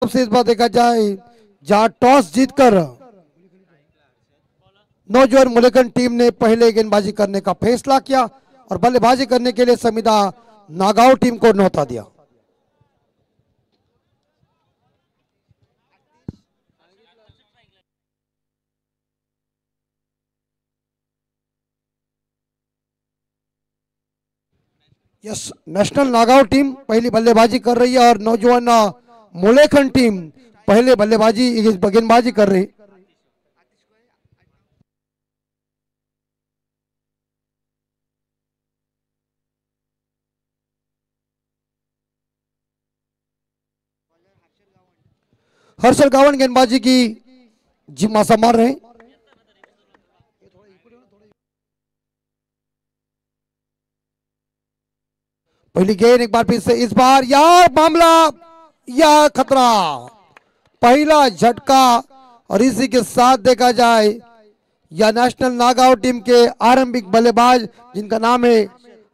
से इस बार देखा जाए जहां टॉस जीतकर नौजवान मुलेकन टीम ने पहले गेंदबाजी करने का फैसला किया और बल्लेबाजी करने के लिए संविदा नागांव टीम को न्योता दिया। यस, नेशनल नागांव टीम पहली बल्लेबाजी कर रही है और नौजवान मुलेखन टीम पहले बल्लेबाजी गेंदबाजी कर रही। हर्षल गावन गेंदबाजी की जिम्मा संभाल रहे हैं। पहली गेंद एक बार फिर से इस बार यार मामला या खतरा, पहला झटका और इसी के साथ देखा जाए या नेशनल नागांव टीम के आरंभिक बल्लेबाज जिनका नाम है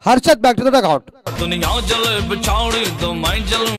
Harshad back to the dugout. दुनिया जल बिछाड़ी तो मैं जल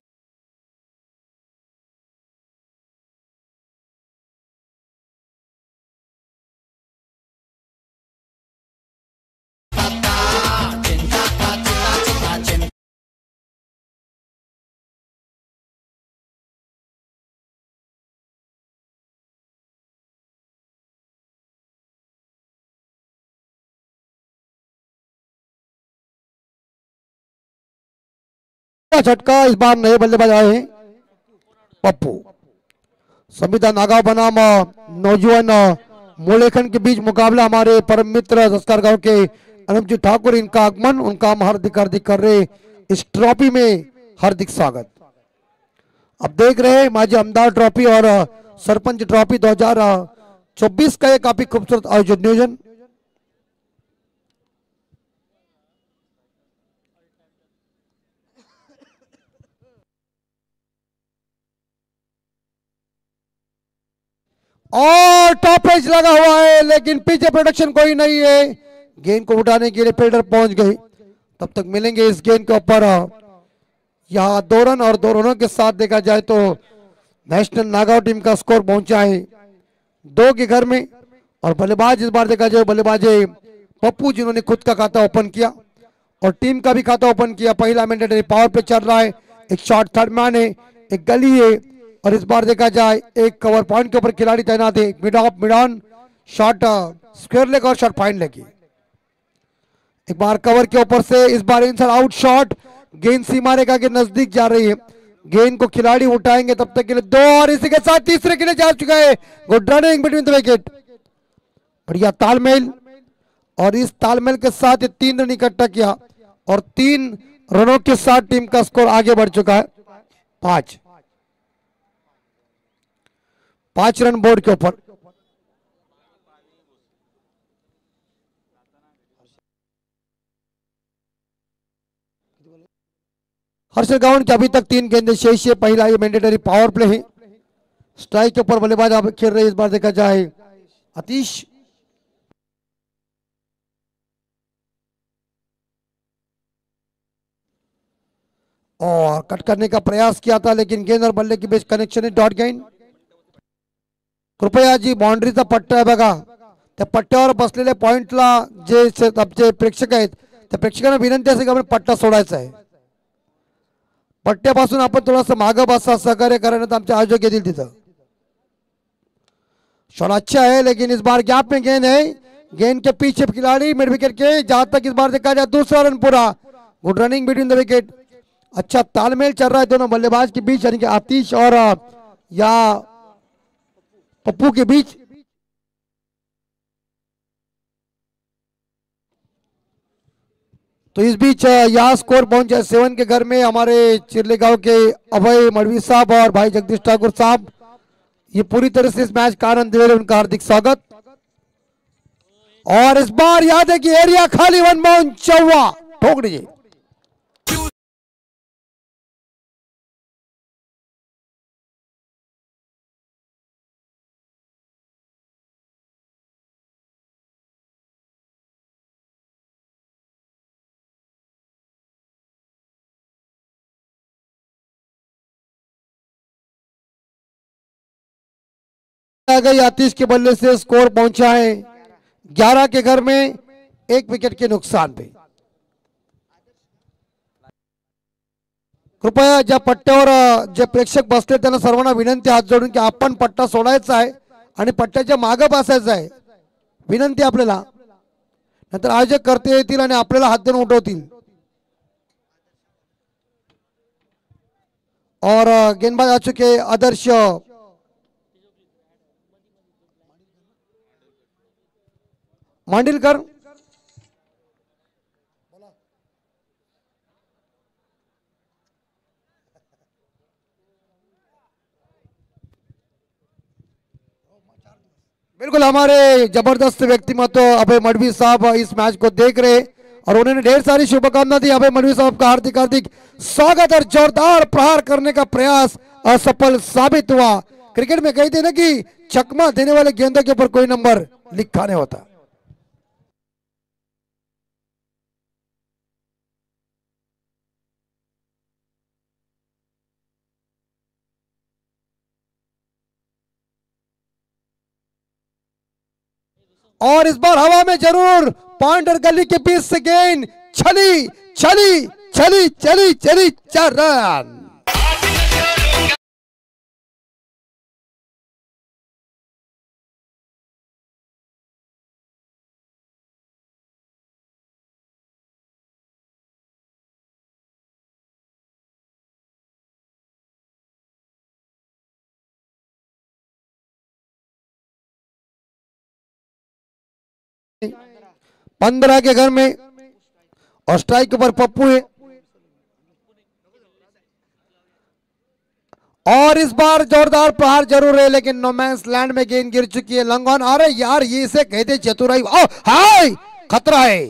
झटका इस बार नए बल्लेबाज आए हैं पप्पू। संविदा नागांव बनाम नौजवान मोलेखन के बीच मुकाबला। हमारे परम मित्र जस्कर गांव के अनुपजी ठाकुर इनका आगमन, उनका हम हार्दिक हार्दिक कर रहे इस ट्रॉफी में हार्दिक स्वागत। अब देख रहे हैं माजी अमदार ट्रॉफी और सरपंच ट्रॉफी 2024 का ये काफी खूबसूरत आयोजन नियोजन। और टॉप एज लगा हुआ है लेकिन पीछे प्रोटेक्शन कोई नहीं है। गेंद को उठाने के लिए फील्डर पहुंच गए। तब तक मिलेंगे इस गेंद के ऊपर यहाँ 2 रन और 2 रनों के साथ देखा जाए तो नेशनल नागांव टीम का स्कोर पहुंचा है 2 के घर में। और बल्लेबाज इस बार देखा जाए बल्लेबाज पप्पू जिन्होंने खुद का खाता ओपन किया और टीम का भी खाता ओपन किया। पहला मैंडेटरी पावर पे चल रहा है, एक शॉट थर्ड मैन है, एक गली है और इस बार देखा जाए एक कवर पॉइंट के ऊपर खिलाड़ी तैनात है। Mid of mid on shot square leg और शॉट फाइन लेगी। एक बार कवर के ऊपर से इस बार इनसाइड आउट शॉट, गेंद सीमा रेखा के नजदीक जा रही है। गेंद को खिलाड़ी उठाएंगे तब तक के लिए 2 और इसी के साथ तीसरे के लिए जा चुका है। Good running between the wicket, बढ़िया तालमेल और इस तालमेल के साथ ये 3 रन इकट्ठा किया और 3 रनों के साथ टीम का स्कोर आगे बढ़ चुका है 5 रन बोर्ड के ऊपर। हर्षल गावन की अभी तक 3 गेंदें शेष है। पहला ये मैंडेटरी पावर प्ले है। स्ट्राइक के ऊपर बल्लेबाज आप खेल रहे हैं। इस बार देखा जाए अतीश और कट करने का प्रयास किया था लेकिन गेंद और बल्ले के बीच कनेक्शन है। डॉट गेंद। कृपया जी बाउंड्रीचा पट्टा आहे बघा, त्या पट्ट्यावर बसलेल्या पॉइंटला जे प्रेक्षक आहेत त्या प्रेक्षकांना विनंती असेल की आपण पट्टा सोडायचा आहे। पट्ट्यापासून आपण थोडंसं मागं बसा, सहकार्य करण्यात आमचे आयोजक येतील तिथं। शॉट अच्छा है लेकिन इस बार गैप में गेंद है, गेंद के पीछे खिलाड़ी मिड विकेट के। जहां तक इस बार देखा जाए दूसरा रन पूरा। Good running between the wicket, अच्छा तालमेल चल रहा है दोनों बल्लेबाज के बीच यानी कि आतिश और या पप्पू के बीच। तो इस बीच यहाँ स्कोर पहुंचा 7 के घर में हमारे चिरले गांव के अभय मड़वी साहब और भाई जगदीश ठाकुर साहब ये पूरी तरह से इस मैच का आनंद ले रहे, उनका हार्दिक स्वागत। और इस बार याद है कि एरिया खाली 1 बाउंड चौवा ठोक दीजिए। आ गई आतिश के बल्ले से, स्कोर पहुंचा है 11 के घर में 1 विकेट के नुकसान पे। कृपया ज्या पट्ट्यावर जे प्रेक्षक बसले त्यांना सर्वांना विनंती हात जोडून की आपण पट्टा सोडायचा आहे आणि पट्ट्याच्या मागे बसायचं आहे, विनंती आपल्याला, नंतर आयोजक करते येतील आणि आपल्याला हात देऊन उठवतील। और गेंदबाज आ चुके आदर्श मांडिलकर। बिल्कुल हमारे जबरदस्त व्यक्तिमत्व अभय मडवी साहब इस मैच को देख रहे और उन्होंने ढेर सारी शुभकामना दी। अभय मडवी साहब का हार्दिक हार्दिक स्वागत और जोरदार प्रहार करने का प्रयास असफल साबित हुआ। क्रिकेट में कहते ना कि चकमा देने वाले गेंदों के ऊपर कोई नंबर लिखा नहीं होता। और इस बार हवा में जरूर पॉइंट और गली के बीच से गेंद चली चली चली चली चली 4 रन। पंद्रह के घर में और स्ट्राइक पर पप्पू है और इस बार जोरदार प्रहार जरूर है लेकिन नोमैंस लैंड में गेंद गिर चुकी है। लंगन, अरे यार ये इसे कहते चतुराई। हाय खतरा है,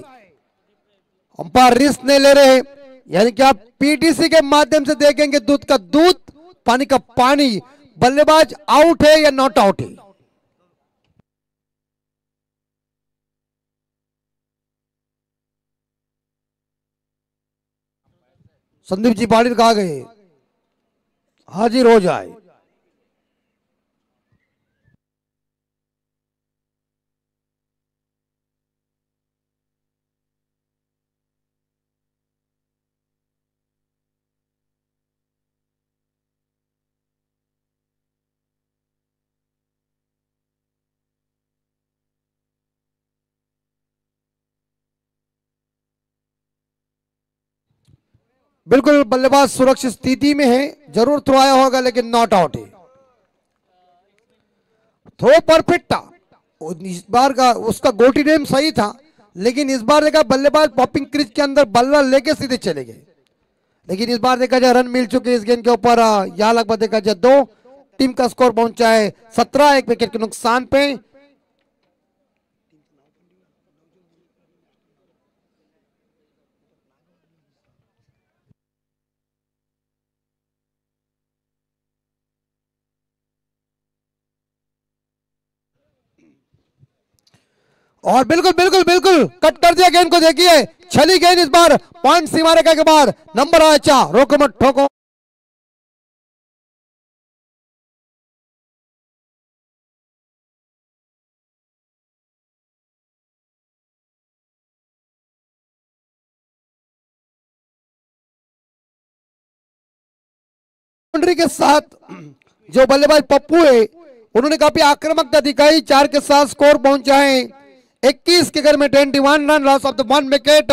अंपायर रिस्क नहीं ले रहे, यानी कि आप पीटीसी के माध्यम से देखेंगे दूध का दूध पानी का पानी, बल्लेबाज आउट है या नॉट आउट है। संदीप जी पाटिल कहा गए, हाजिर हो जाए। बिल्कुल बल्लेबाज सुरक्षित स्थिति में है, जरूर थ्रो आया होगा लेकिन नॉट आउट है। थ्रो परफेक्ट था इस बार का, उसका गोटी नेम सही था लेकिन इस बार देखा बल्लेबाज पॉपिंग क्रीज के अंदर बल्ला लेके सीधे चले गए। लेकिन इस बार देखा जाए रन मिल चुके इस गेंद के ऊपर, यहां लगभग देखा जाए 2, टीम का स्कोर पहुंचा है 17, 1 विकेट के नुकसान पे। और बिल्कुल बिल्कुल बिल्कुल कट कर दिया गेंद को, देखिए छली गेंद इस बार पॉइंट सीमा रेखा के बाद, नंबर आया 4, रोको मत ठोको। बाउंड्री के साथ जो बल्लेबाज पप्पू है उन्होंने काफी आक्रामकता दिखाई, 4 के साथ स्कोर पहुंचा है 21 के घर में 21 run, loss of the 1 wicket.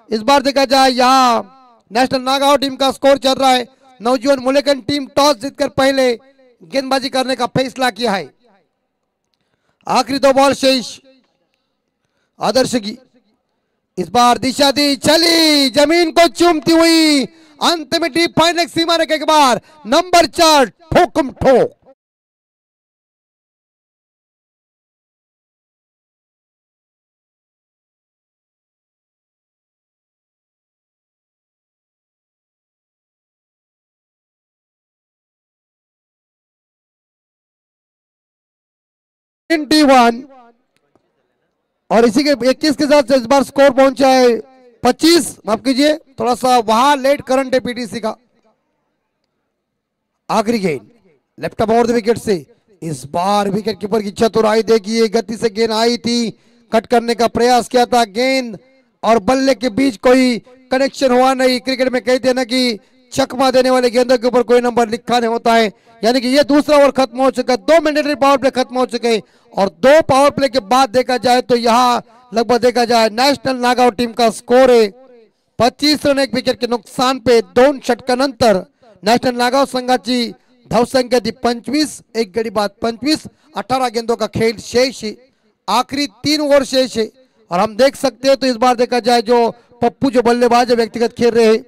इस बार देखा जाए यहाँ नेशनल नागांव टीम का स्कोर चल रहा है। नवजीवन मुलेकन टीम टॉस जीतकर पहले गेंदबाजी करने का फैसला किया है। आखिरी 2 बॉल शेष आदर्श की, इस बार दिशा दी, चली जमीन को चूमती हुई, अंत में डीप फाइनल सीमा रेखा के बाद नंबर 4, ठोकम ठोक। और इसी के 21 के साथ इस बार स्कोर पहुंचा है 25, माफ कीजिए थोड़ा सा वहां लेट करंट है पीटीसी का। आखिरी गेंद left of over the wicket say is bar wicket keeper की चतुराई देखिए, गति से गेंद आई थी, कट करने का प्रयास किया था, गेंद और बल्ले के बीच कोई कनेक्शन हुआ नहीं। क्रिकेट में कहते हैं ना कि चकमा देने वाले गेंदों के ऊपर कोई नंबर लिखा नहीं होता है। यानी कि ये दूसरा ओवर खत्म हो चुका है, 2 मैंडेटरी पावर प्ले खत्म हो चुके हैं और 2 पावर प्ले के बाद देखा जाए तो यहाँ लगभग देखा जाए नॅशनल नागाव टीम का स्कोर है 25 रन 1 विकेट के नुकसान पे 2 षटकानंतर नॅशनल नागाव संघाची धावसंख्या थी 25, एक गडी बाद 25, 18 गेंदों का खेल शेष है, आखिरी 3 ओवर शेष है। और हम देख सकते हैं तो इस बार देखा जाए जो पप्पू जो बल्लेबाज है व्यक्तिगत खेल रहे हैं,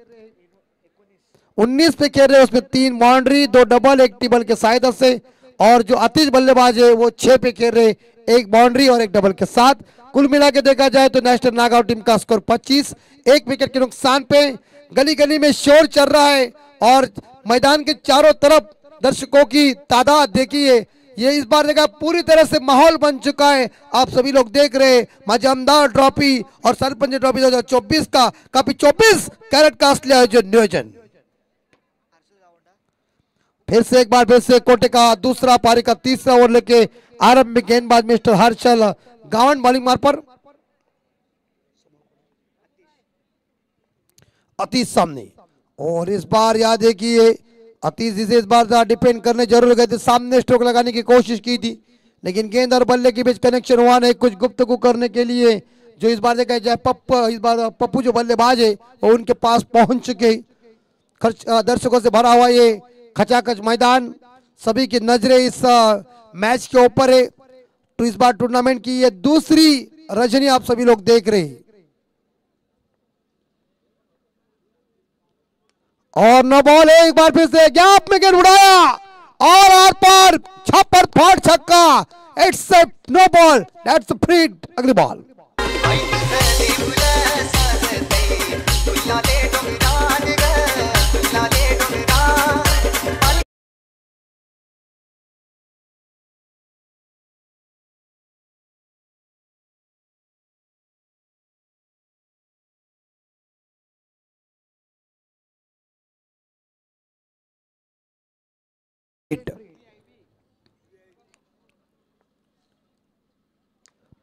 19 पे खेल रहे हैं, उसमें 3 बाउंड्री 2 डबल 1 टिबल के सहायता से, और जो अतीश बल्लेबाज है वो 6 पे खेल रहे, 1 बाउंड्री और 1 डबल के साथ। कुल मिला के देखा जाए तो नेशनल नागाव टीम का स्कोर 25, 1 विकेट के नुकसान पे। गली गली में शोर चल रहा है और मैदान के चारों तरफ दर्शकों की तादाद देखिए, ये इस बार देखा पूरी तरह से माहौल बन चुका है। आप सभी लोग देख रहे हैं मजमदार ट्रॉफी और सरपंच ट्रॉफी 2024 का काफी 24 कैरेट का असली आयोजन नियोजन। फिर से एक बार फिर से कोटे का दूसरा पारी का तीसरा ओवर लेके आरंभिक गेंदबाज मिस्टर हर्षल गावन बॉलिंग मार पर, अतीश सामने। और इस बार याद देखिए अतीश जिसे इस बार डिपेंड करने जरूर गए थे, सामने स्ट्रोक लगाने की कोशिश की थी लेकिन गेंद और बल्ले के बीच कनेक्शन हुआ नहीं। कुछ गुफ्तगू करने के लिए जो इस बार देखा जाए इस बार पप्पू जो बल्लेबाज है वो उनके पास पहुंच चुके। दर्शकों से भरा हुआ ये खचाखच मैदान, सभी की नजरें इस मैच के ऊपर है। तो इस बार टूर्नामेंट की ये दूसरी रजनी आप सभी लोग देख रहे हैं। और नो बॉल, एक बार फिर से गैप में गेंद उड़ाया और आर पार छप्पर फाड़ छक्का। It's no ball, that's free. अगली बॉल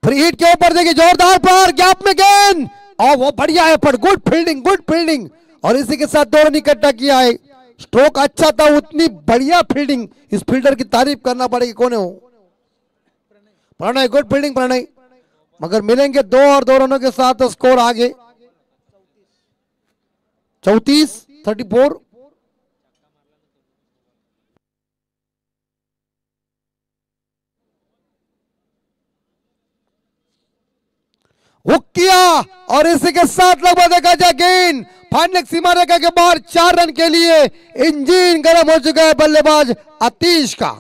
फ्री हिट के ऊपर देखिए जोरदार पार, गैप में गेंद और वो बढ़िया है पर गुड फील्डिंग और इसी के साथ 2 रन इकट्ठा किया है। स्ट्रोक अच्छा था, उतनी बढ़िया फील्डिंग, इस फील्डर की तारीफ करना पड़ेगी। कौन है वो? प्रणय, गुड फील्डिंग प्रणय। मगर मिलेंगे 2 और 2 रनों के साथ स्कोर आगे 34-34। हुक किया और इसी के साथ लगभग देखा जाए गेंद फाइनल सीमा रेखा के बाहर 4 रन के लिए इंजन गर्म हो चुका है बल्लेबाज अतीश का।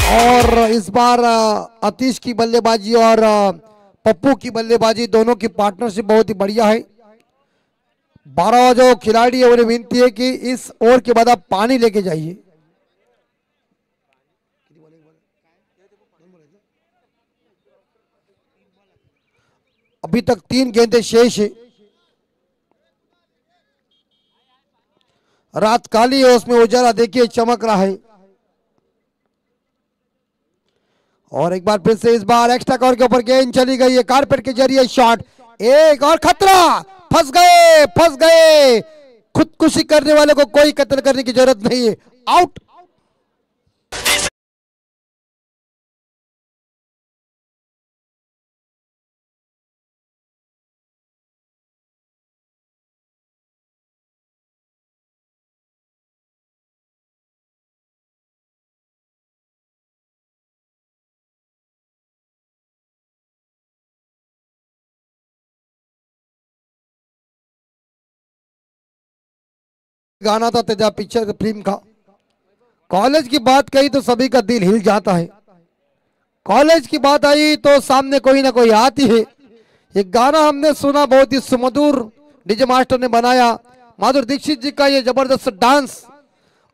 और इस बार अतीश की बल्लेबाजी और पप्पू की बल्लेबाजी दोनों की पार्टनरशिप बहुत ही बढ़िया है। 12 जो खिलाड़ी है उन्हें विनती है कि इस ओवर के बाद आप पानी लेके जाइए। अभी तक 3 गेंदें शेष है। रात काली है, उसमें उजाला देखिए चमक रहा है। और एक बार फिर से इस बार एक्स्ट्रा कवर के ऊपर गेंद चली गई है, कारपेट के जरिए शॉट, एक और खतरा, फंस गए। खुदकुशी करने वाले को कोई कत्ल करने की जरूरत नहीं है, आउट। गाना था तेजा पिक्चर फिल्म का। कॉलेज की बात कही तो सभी का दिल हिल जाता है, कॉलेज की बात आई तो सामने कोई ना कोई आती है। ये गाना हमने सुना, बहुत ही सुमधुर डीजे मास्टर ने बनाया, माधुरी दीक्षित जी का ये जबरदस्त डांस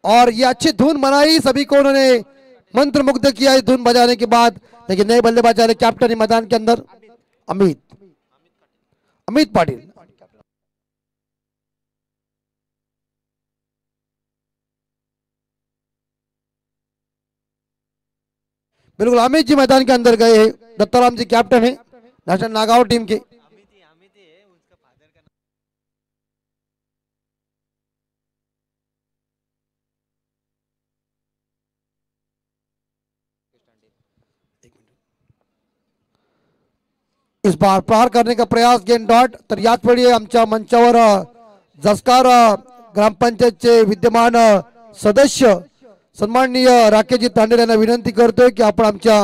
और ये अच्छी धुन बनाई, सभी को उन्होंने मंत्र मुग्ध किया इस धुन बजाने के बाद। लेकिन नए बल्लेबाज आ रहे कैप्टन मैदान के अंदर, अमित अमित पाटिल। बिल्कुल अमित जी मैदान के अंदर गए, दत्ताराम जी कैप्टन है नेशनल नागांव टीम के। इस बार प्रहार करने का प्रयास, गेंद डॉट तर याद वेळी आमच्या मंचावर जसकार ग्रामपंचायतचे विद्यमान सदस्य सन्माननीय राकेशजी तांडेल यांना विनंती करतोय की आपण आमच्या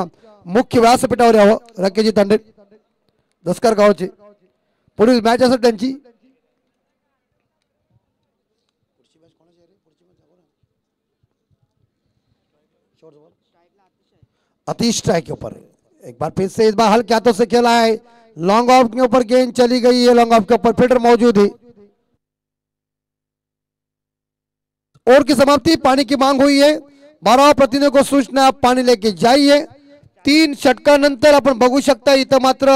मुख्य व्यासपीठावर यावं। राकेशजी तांडेल जसकार गावचे, पुढील मॅच असेल त्यांची। अतीश स्ट्राइक के ऊपर, एक बार फिर से इस बार हल्के हाथों से खेला है, लॉन्ग ऑफ के ऊपर गेंद चली गई है, लॉन्ग ऑफ के ऊपर फील्डर मौजूद है। ओवर की समाप्ति, पानी की मांग हुई है, 12 प्रतिनिधियों को सूचना आप पाणी लेके जाइए। 3 षटकानंतर आपण बघू शकता इथं मात्र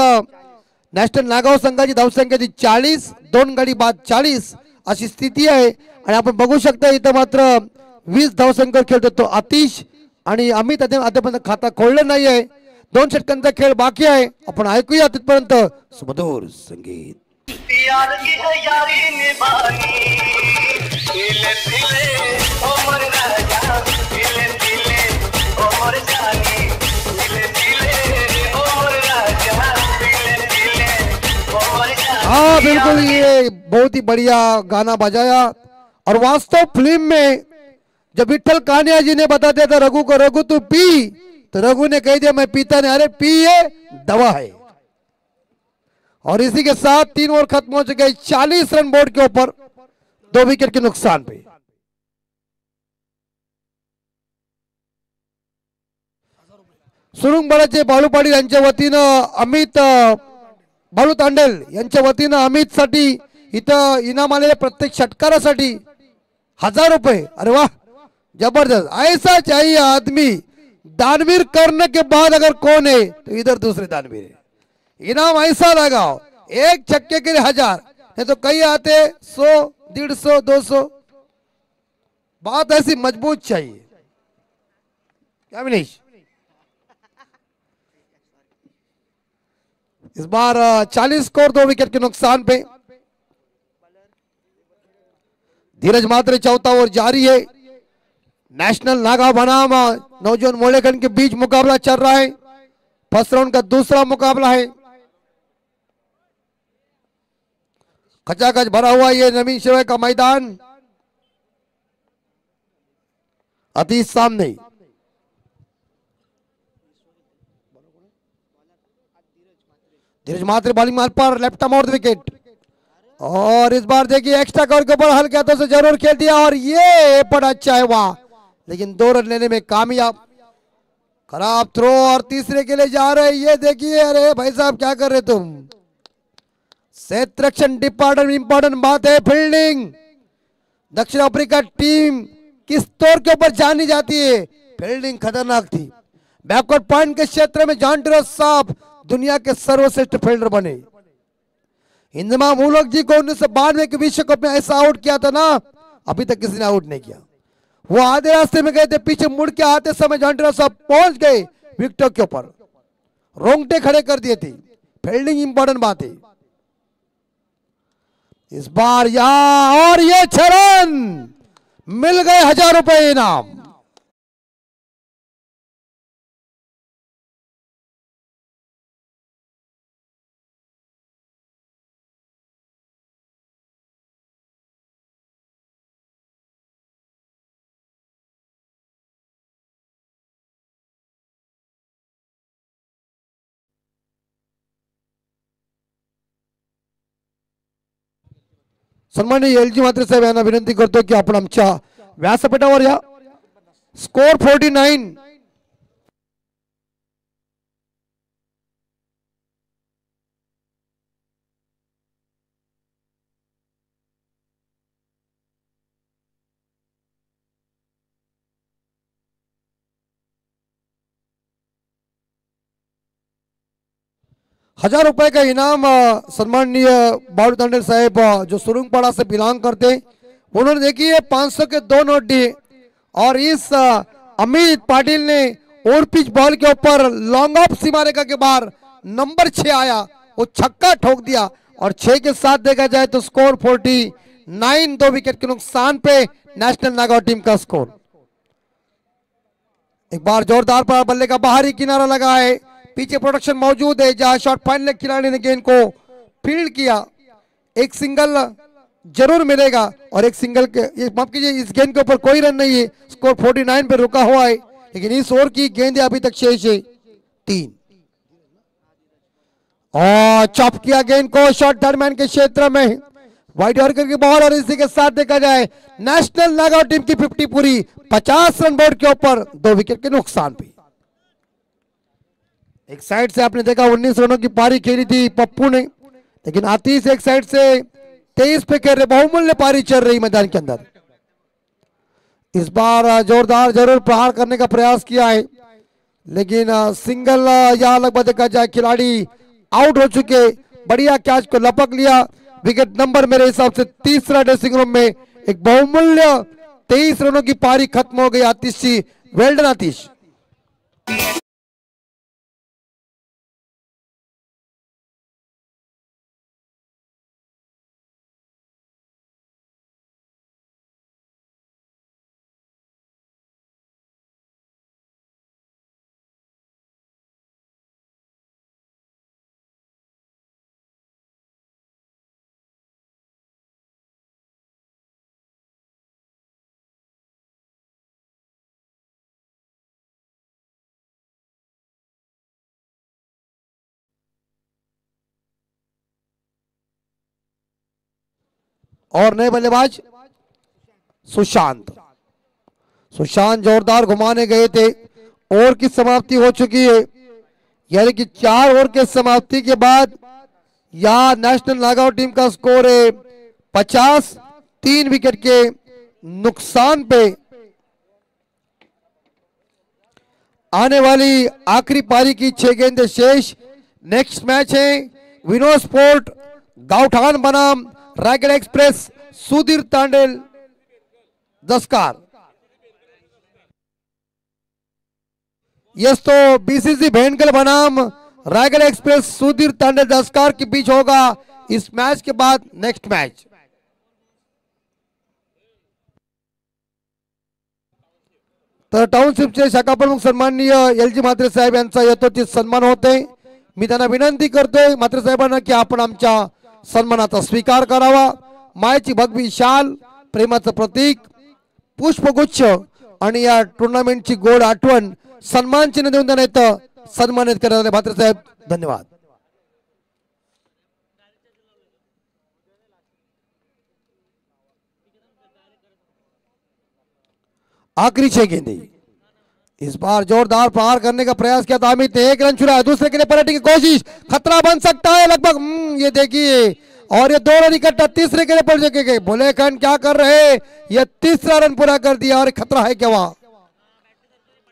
नॅशनल नागाव संघाची धावसंख्या 40, 2 गडी बाद 40 अशी स्थिती आहे आणि आपण बघू शकता इथं मात्र 20 धावसंख्येवर खेळतो तो आतिश आणि अमित अद्यापर्यंत खाता खोललं नाही आहे। 2 षटकांचा खेळ बाकी आहे, आपण ऐकूया तिथपर्यंत सुमधुर संगीत। हाँ बिल्कुल, ये बहुत ही बढ़िया गाना बजाया और वास्तव फिल्म में जब विठल कान्या जी ने बता दिया था रघु को, रघु तू पी, तो रघु ने कह दिया मैं पीता नहीं, अरे पी ये दवा है। और इसी के साथ 3 ओवर खत्म हो चुके, 40 रन बोर्ड के ऊपर, 2 विकेट के नुकसान पे। सुरुंगबळाचे बाळू पाटील यांच्या वतीनं अमित बाळू तांडेल यांच्या वतीनं अमित साठी इथं इनाम आलेले प्रत्येक षटकारासाठी 1000 रुपये। अरे वाह जबरदस्त, ऐसा चाहिए आदमी, दानवीर करने के बाद अगर कौन है तो इधर दूसरे दानवीर है। इनाम ऐसा लगाओ, एक छक्के के लिए 1000, नहीं तो कई आते 100, 150, 200, बात ऐसी मजबूत चाहिए क्या विनेश। इस बार 40 स्कोर, 2 विकेट के नुकसान पे। धीरज मात्रे चौथा ओवर जारी है, नेशनल नागाव बनाम नौजवान मोलेखंड के बीच मुकाबला चल रहा है, फर्स्ट राउंड का दूसरा मुकाबला है। खचाखच भरा हुआ ये नवीन शिवाय का मैदान, अतीश सामने, धीरज मात्रे बॉलिंग मार पर लेफ्ट आर्म विकेट। और इस बार देखिए एक्स्ट्रा कवर के ऊपर हल्के हाथों से जरूर खेल दिया और ये पड़ा अच्छा है वाह, लेकिन 2 रन लेने में कामयाब। खराब थ्रो और तीसरे के लिए जा रहे, ये देखिए, अरे भाई साहब क्या कर रहे तुम। क्षेत्र रक्षण डिपार्टमेंट, इंपॉर्टेंट बात है फील्डिंग। दक्षिण अफ्रीका टीम किस तौर के ऊपर जानी जाती है, फील्डिंग खतरनाक थी। बैकवर्ड पॉइंट के क्षेत्र में जॉन टिरोज साहब दुनिया के सर्वश्रेष्ठ फील्डर बने। इंजमाम उल-हक जी को 1992 के विश्व कप में ऐसा आउट किया था ना, अभी तक किसी ने आउट नहीं किया। वो आधे रास्ते में गए थे, पीछे मुड़ के आते समय जॉन टिरोज साहब पहुंच गए विकेटों के ऊपर, रोंगटे खड़े कर दिए थे। फील्डिंग इंपॉर्टेंट बात है। इस बार यहां और ये 6 रन मिल गए, 1000 रुपए इनाम। सन्माननीय एलजी मात्रे साहेब यांना विनंती करतो की आपण आमच्या व्यासपीठावर या। स्कोर 49, ₹1000 का इनाम सम्माननीय बाबू तांडेल साहेब जो सुरुंगपाड़ा से बिलोंग करते, उन्होंने देखिए 500 के 2 नोट दिए और इस अमित पाटिल ने ओवर पिच बॉल के ऊपर लॉन्ग ऑफ सीमा रेखा के बाहर नंबर 6 आया, वो छक्का ठोक दिया और 6 के साथ देखा जाए तो स्कोर 49, 2 विकेट के नुकसान पे नेशनल नागौर टीम का स्कोर। एक बार जोरदार पर बल्ले का बाहरी किनारा लगा है, पीछे प्रोटेक्शन मौजूद है, जहां शॉट फाइनल खिलाड़ी ने गेंद को फील्ड किया, एक सिंगल जरूर मिलेगा और एक सिंगल के माफ कीजिए इस गेंद के ऊपर कोई रन नहीं है, स्कोर 49 पे रुका हुआ है, लेकिन इस ओवर की गेंद अभी तक 6 से 3 और चॉप किया गेंद को शॉट दरम्यान के क्षेत्र में वाइड यॉर्कर की बॉल और इसी के साथ देखा जाए नेशनल नागौर टीम की 50 पूरी 50 रन बोर्ड के ऊपर 2 विकेट के नुकसान पे। एक साइड से आपने देखा 19 रनों की पारी खेली थी पप्पू ने, लेकिन आतिश एक साइड से 23 पे खेल रहे, बहुमूल्य पारी चल रही मैदान के अंदर। इस बार जोरदार जरूर प्रहार करने का प्रयास किया है, लेकिन सिंगल या लगभग देखा जाए खिलाड़ी आउट हो चुके, बढ़िया कैच को लपक लिया, विकेट नंबर मेरे हिसाब से तीसरा ड्रेसिंग रूम में एक बहुमूल्य 23 रनों की पारी खत्म हो गई। आतिश जी, वेल डन आतिश। और नए बल्लेबाज सुशांत, सुशांत जोरदार घुमाने गए थे, ओवर की समाप्ति हो चुकी है, यानी कि 4 ओवर के समाप्ति के बाद यह नेशनल नागौर टीम का स्कोर है 50, 3 विकेट के नुकसान पे। आने वाली आखिरी पारी की 6 गेंदें शेष। नेक्स्ट मैच है विनोद स्पोर्ट गावठान बनाम रायगढ़ एक्सप्रेस सुधीर तांडेल दस्कार। यस, तो बीसीसी भेंडकल बनाम रायगढ़ एक्सप्रेस सुधीर तांडेल दस्कार के बीच होगा इस मैच के बाद नेक्स्ट मैच। तर टाउनशिपचे शाखा प्रमुख सन्माननीय LG म्हात्रे साहेब यांचा यथोचित सन्मान होते। मी त्यांना विनंती करतोय म्हात्रे साहेबांना की आपण आमच्या सन्मानाचा स्वीकार करावा। मायेची भगवी शाल, प्रेमाचं प्रतीक, पुष्पगुच्छ आणि या टुर्नामेंटची गोड आठवण सन्मान चिन्ह देऊन त्यांना इथं सन्मानित करण्यात आले। म्हात्रे साहेब धन्यवाद। आखिरी 6 गेंदें, इस बार जोरदार प्रहार करने का प्रयास किया था अमित ने, 1 रन चुरा है, दूसरे के लिए पलटने की कोशिश, खतरा बन सकता है लगभग, ये देखिए, और ये 2 रन इकट्ठा तीसरे के लिए पड़ गए। बुलेखन क्या कर रहे, ये तीसरा रन पूरा कर दिया और खतरा है क्या वहां,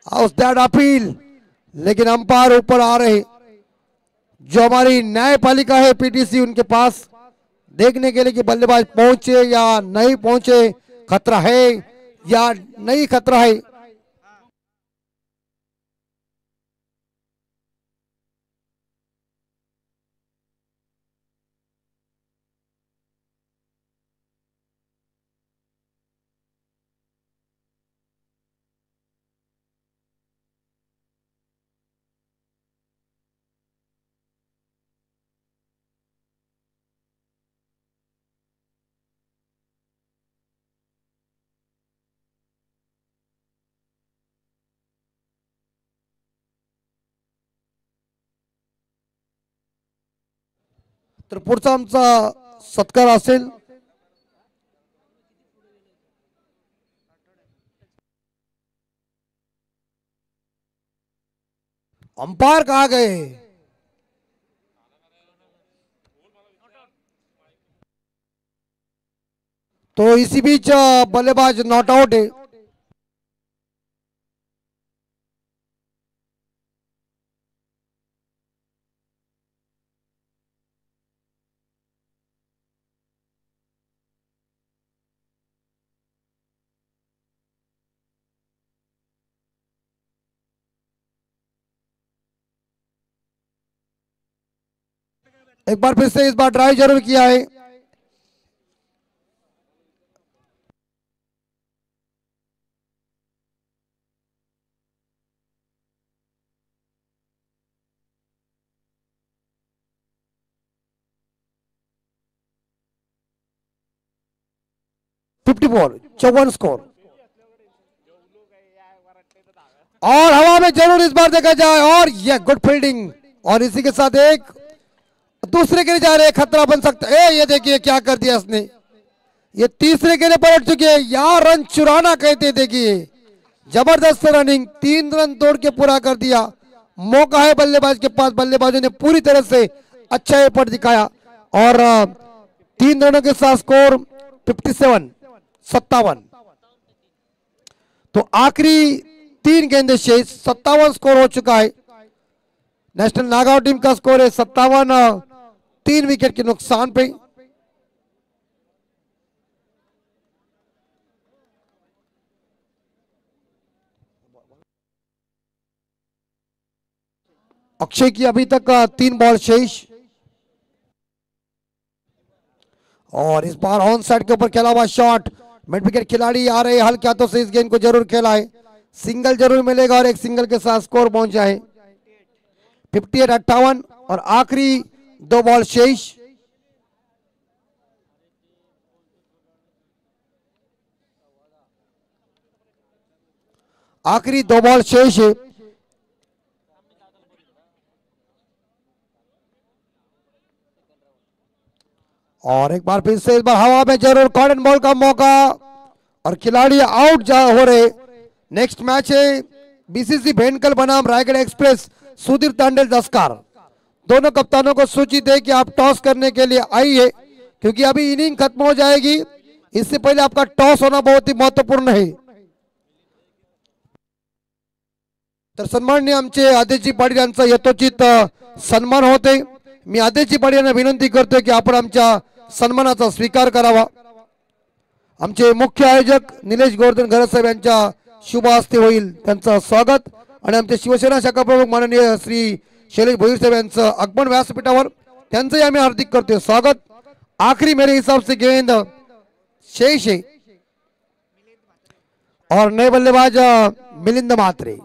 हाउस दैट अपील, लेकिन अंपायर ऊपर आ रहे, जो हमारी न्यायपालिका है पीटीसी, उनके पास देखने के लिए कि बल्लेबाज पहुंचे या नहीं पहुंचे, खतरा है या नहीं खतरा है। तर पुढचा आमचा सत्कार असेल अंपायर कहा गए, तो इसी बीच बल्लेबाज नॉट आउट है। एक बार फिर से इस बार ड्राइव जरूर किया है। Fifty ball 54 score. और हवा में जरूर इस बार देखा जाए, और यह गुड फील्डिंग, और इसी के साथ एक दूसरे के लिए जा रहे, खतरा बन सकता है। ये देखिए क्या कर दिया इसने, ये तीसरे के लिए पलट चुके हैं यार, रन चुराना कहते। देखिए जबरदस्त रनिंग, 3 रन तोड़ के पूरा कर दिया। मौका है बल्लेबाज के पास, बल्लेबाजों ने पूरी तरह से अच्छा एफर्ट दिखाया, और 3 रनों के साथ स्कोर 57। तो आखिरी 3 गेंदें शेष, 57 स्कोर हो चुका है। नेशनल नागांव टीम का स्कोर है 57, 3 विकेट के नुकसान पे। अक्षय की अभी तक 3 बॉल शेष, और इस बार ऑन साइड के ऊपर खेला हुआ शॉट। मिड विकेट खिलाड़ी आ रहे हल्के हाथों से इस गेंद को जरूर खेला है, सिंगल जरूर मिलेगा, और एक सिंगल के साथ स्कोर पहुंच जाए 58-58, और आखिरी 2 बॉल शेष। आखिरी 2 बॉल शेष है। और एक बार फिर से इस बार हवा में जरूर कॉर्नर बॉल का मौका, और खिलाड़ी आउट जा हो रहे। नेक्स्ट मैच है बीसीसी भेंडकल बनाम रायगढ़ एक्सप्रेस सुधीर तांडेल दस्कार। दोनों कप्तानों को सूचित है कि आप टॉस करने के लिए आइए, क्योंकि अभी इनिंग खत्म हो जाएगी, इससे पहले आपका टॉस होना बहुत ही महत्वपूर्ण है। तर सन्माननीय आमचे आदेशजी पाटील यांचा यथोचित सन्मान होते। मी आदेशजी पाटील यांना विनंती करतोय की आपण आमच्या सन्मानाचा स्वीकार करावा। आमचे मुख्य आयोजक निलेश गोवर्धन घरसाहेब यांच्या शुभ हस्ते होईल त्यांचं स्वागत, आणि आमचे शिवसेना शाखा प्रमुख माननीय श्री शैलेश भोईर साहेब यांचं आगमन व्यासपीठावर, त्यांचंही आम्ही हार्दिक करतोय स्वागत। आखिरी मेरे हिसाब से गेंद शेष है, और नए बल्लेबाज मिलिंद मात्रे।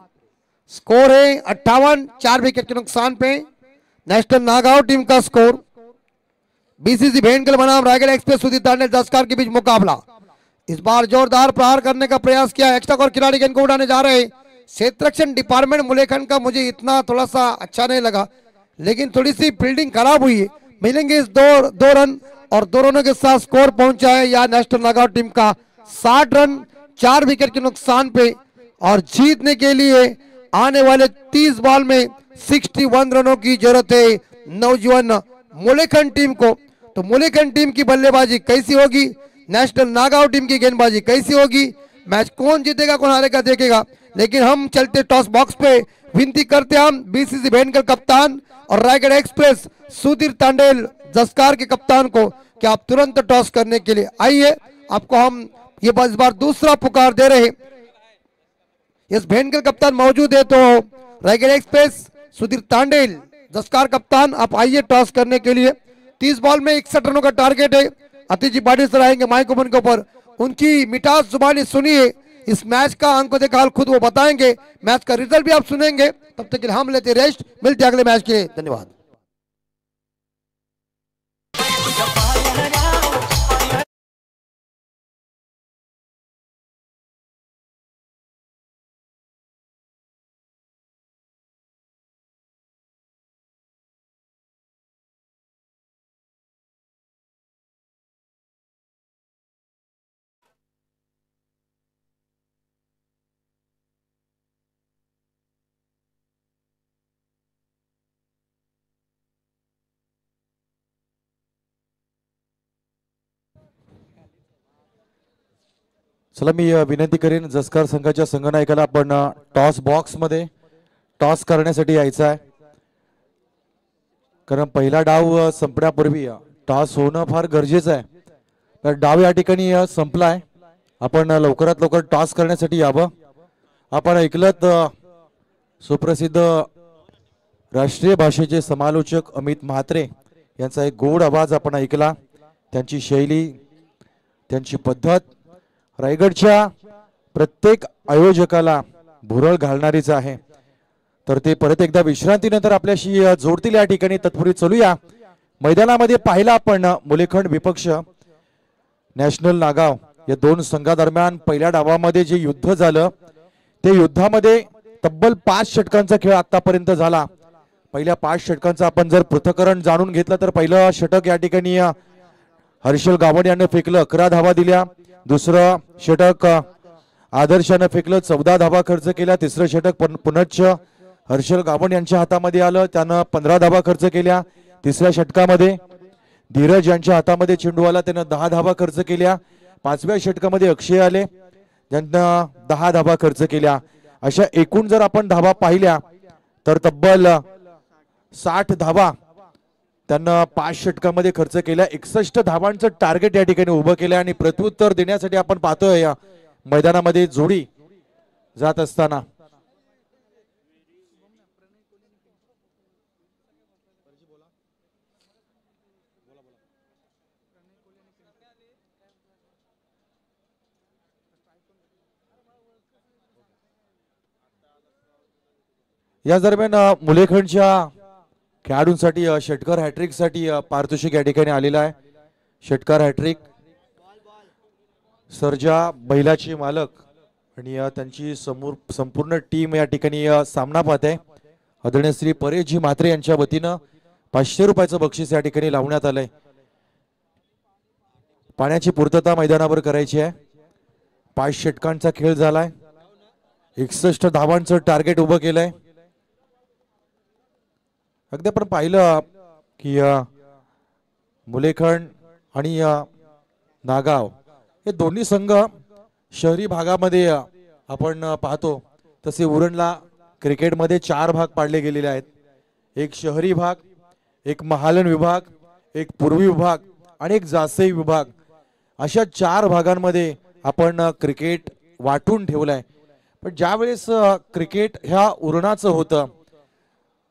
स्कोर है 58, 4 विकेट के नुकसान पे। नेशनल नागांव टीम का स्कोर। बीसीसी भेंडकल बनाम रायगढ़ एक्सप्रेस सुधीर तांडेल दस्कार के बीच मुकाबला। इस बार जोरदार प्रहार करने का प्रयास किया, एक्स्ट्रा और खिलाड़ी गेंद को उड़ाने जा रहे। क्षेत्र रक्षण डिपार्टमेंट मुलेखंड का मुझे इतना थोड़ा सा अच्छा नहीं लगा, लेकिन थोड़ी सी फील्डिंग खराब हुई है। मिलेंगे इस दो रन, और 2 रनों के साथ स्कोर पहुंचा है या नेशनल नागांव टीम का 60 रन 4 विकेट के नुकसान पे, और जीतने के लिए आने वाले 30 बॉल में 61 रनों की जरूरत है नौजवान मुलेखंड टीम को। तो मुलेखंड टीम की बल्लेबाजी कैसी होगी, नेशनल नागांव टीम की गेंदबाजी कैसी होगी, मैच कौन जीतेगा कौन हारेगा देखेगा। लेकिन हम चलते टॉस बॉक्स पे, विनती करते हम बीसीसी भेंडकल कप्तान और रायगढ़ एक्सप्रेस सुधीर तांडेल दस्कार के कप्तान को कि आप तुरंत टॉस करने के लिए आइए। आपको हम ये इस बार दूसरा पुकार दे रहे हैं। इस भेंडकल कप्तान मौजूद है, तो रायगढ़ एक्सप्रेस सुधीर तांडेल दस्कार कप्तान आप आइए टॉस करने के लिए। 30 बॉल में 61 रनों का टारगेट है। अतिथि पाटिल सर आएंगे माइक्रोफोन के ऊपर, उनकी मिठास जुबानी सुनिए। इस मैच का अंक देखा हाल खुद वो बताएंगे, मैच का रिजल्ट भी आप सुनेंगे। तब तक के लिए हम लेते रेस्ट, मिलते अगले मैच के लिए। धन्यवाद। चला मी विनंती करेन जस्कार संघाच्या संघनायकाला आपण टॉस बॉक्स मध्ये टॉस करण्यासाठी यायचं आहे, कारण पहिला डाव संपण्यापूर्वी टॉस होणं फार गरजेचं आहे। तर डाव या ठिकाणी संपलाय, आपण लवकरात लवकर टॉस करण्यासाठी यावं। आपण ऐकलत सुप्रसिद्ध राष्ट्रीय भाषेचे समालोचक अमित म्हात्रे यांचा एक गोड आवाज आपण ऐकला. त्यांची शैली, त्यांची पद्धत रायगडच्या प्रत्येक आयोजकाला भुरळ घालणारीच आहे. तर ते परत एकदा विश्रांतीनंतर आपल्याशी जोडतील या ठिकाणी. तत्पूर्वी चलूया मैदानामध्ये पाहिला आपण मुलेखंड विपक्ष नॅशनल नागाव या दोन संघादरम्यान पहिल्या डावामध्ये जे युद्ध झालं ते युद्धामध्ये तब्बल 5 षटकांचा खेळ आतापर्यंत झाला. पहिल्या 5 षटकांचं आपण जर पृथक्करण जाणून घेतलं तर पहिलं षटक या ठिकाणी हर्षल गावंडे यांनी फेकलं, 11 धावा दिल्या. दुसरं षटक आदर्शानं फेकलं, 14 धावा खर्च केल्या. तिसरं षटक पुनश्च हर्षल गावंडे यांच्या हातामध्ये आलं, त्यानं 15 धावा खर्च केल्या. तिसऱ्या षटकामध्ये धीरज यांच्या हातामध्ये चेंडू आला, त्यानं 10 धावा खर्च केल्या. 5व्या षटकामध्ये अक्षय आले, ज्यांना 10 धावा खर्च केल्या. अशा एकूण जर आपण धावा पाहिल्या तर तब्बल 60 धावा त्यांना 5 षटकामध्ये खर्च केल्या. 61 धावांचं टार्गेट या ठिकाणी उभं केलं आणि प्रत्युत्तर देण्यासाठी आपण पाहतोय या मैदानामध्ये जोडी जात असताना या दरम्यान मुलेखंडच्या खेळाडूंसाठी षटकार हॅट्रिक साठी पारितोषिक या ठिकाणी आलेला आहे. षटकार हॅट्रिक सर्जा बैलाची मालक आणि त्यांची संपूर्ण टीम या ठिकाणी सामना पाहते. आदरणीय श्री परेशजी म्हात्रे यांच्या वतीनं 500 रुपयाचं बक्षीस या ठिकाणी लावण्यात आलंय. पाण्याची पूर्तता मैदानावर करायची आहे. 5 षटकांचा खेळ झालाय. 61 धावांचं टार्गेट उभं केलंय. अगदी आपण पाहिलं की मुलेखंड आणि नागाव हे दोन्ही संघ शहरी भागामध्ये आपण पाहतो तसे उरणला क्रिकेटमध्ये 4 भाग पाडले गेलेले आहेत. एक शहरी भाग, एक महालन विभाग, एक पूर्वी विभाग आणि एक जासई विभाग, अशा 4 भागांमध्ये आपण क्रिकेट वाटून ठेवलाय. पण ज्यावेळेस क्रिकेट ह्या उरणाचं होतं,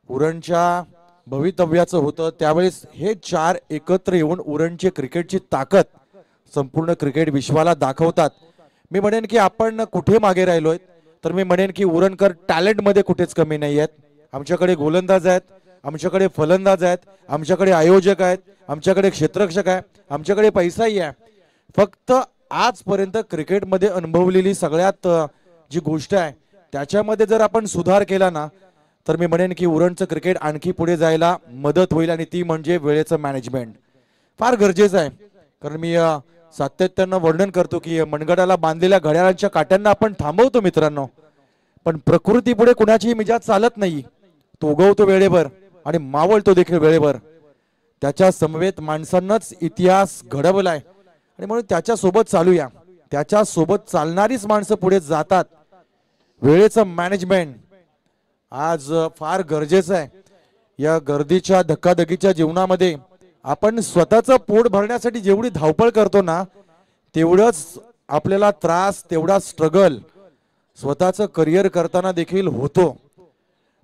उरणच्या भवितव्याचं होतं, त्यावेळेस हे 4 एकत्र येऊन उरणची क्रिकेटची ताकद संपूर्ण क्रिकेट विश्वाला दाखवतात. मी म्हणेन की आपण कुठे मागे राहिलोय तर मी म्हणेन की उरणकर टॅलेंट मध्ये कुठेच कमी नाही आहेत. आमच्याकडे गोलंदाज आहेत, आमच्याकडे फलंदाज आहेत, आमच्याकडे आयोजक आहेत, आमच्याकडे क्षेत्ररक्षक आहे, आमच्याकडे पैसाही आहे. फक्त आजपर्यंत क्रिकेटमध्ये अनुभवलेली सगळ्यात जी गोष्ट आहे त्याच्यामध्ये जर आपण सुधार केला ना तर मी म्हणेन की उरणचं क्रिकेट आणखी पुढे जायला मदत होईल आणि ती म्हणजे वेळेचं मॅनेजमेंट फार गरजेचं आहे. कारण मी सातत्यानं वर्णन करतो की मनगडाला बांधलेल्या घड्याळांच्या काट्यांना आपण थांबवतो मित्रांनो, पण प्रकृती पुढे कुणाची मिजाज चालत नाही. तो उगवतो वेळेवर आणि मावळतो देखील वेळेवर. त्याच्या समवेत माणसांनाच इतिहास घडवलाय आणि म्हणून त्याच्या सोबत चालूया. त्याच्या सोबत चालणारीच माणसं पुढे जातात. वेळेचं मॅनेजमेंट आज फार गरजेचं आहे. या गर्दीच्या धक्काधकीच्या जीवनामध्ये आपण स्वतःचं पोट भरण्यासाठी जेवढी धावपळ करतो ना तेवढंच आपल्याला त्रास, तेवढा स्ट्रगल स्वतःचं करिअर करताना देखील होतो.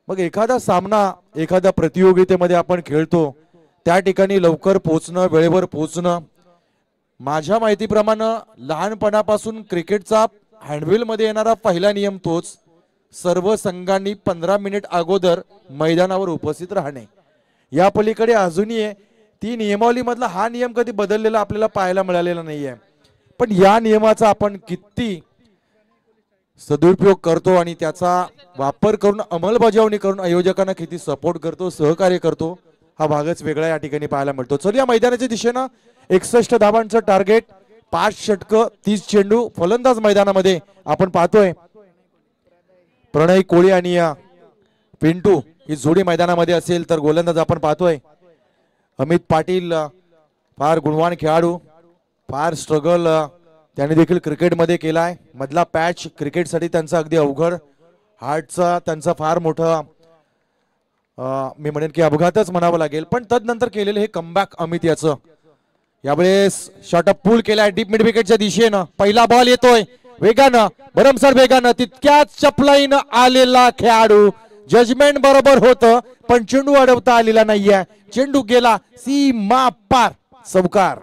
मग एखादा सामना, एखाद्या प्रतियोगितेमध्ये आपण खेळतो त्या ठिकाणी लवकर पोहोचणं, वेळेवर पोहोचणं. माझ्या माहितीप्रमाणे लहानपणापासून क्रिकेटचा हँडबिल मध्ये येणारा पहिला नियम तोच, सर्व संघांनी 15 मिनिट अगोदर मैदानावर उपस्थित राहणे. या पलीकडे अजूनही ती नियमावली मधला हा नियम कधी बदललेला आपल्याला पाहायला मिळालेला नाहीये. पण या नियमाचा आपण किती सदुपयोग करतो आणि त्याचा वापर करून अंमलबजावणी करून आयोजकांना किती सपोर्ट करतो, सहकार्य करतो, हा भागच वेगळा या ठिकाणी पाहायला मिळतो. चल या मैदानाच्या दिशेनं 61 धावांचं टार्गेट, 5 षटकं, 30 चेंडू. फलंदाज मैदानामध्ये आपण पाहतोय प्रणय कोळी आणि पिंटू ही जोडी मैदानामध्ये असेल. तर गोलंदाज आपण पाहतोय अमित पाटील, फार गुणवान खेळाडू, फार स्ट्रगल त्यांनी देखील क्रिकेटमध्ये केलाय. मधला पॅच क्रिकेटसाठी त्यांचा अगदी अवघड, हार्टचा त्यांचा फार मोठा मी म्हणेन की अपघातच म्हणावं लागेल. पण तदनंतर केलेलं हे कमबॅक अमित याचं. यावेळेस शॉटअप पूल केलाय डीप मिड विकेटच्या दिशेनं. पहिला बॉल येतोय वेगानं, भरमसाठ वेगानं, तितक्याच चपलाईनं आलेला खेळाडू जजमेंट बरोबर होतं पण चेंडू अडवता आलेला नाहीये. चेंडू गेला सीमा पार. चौकार.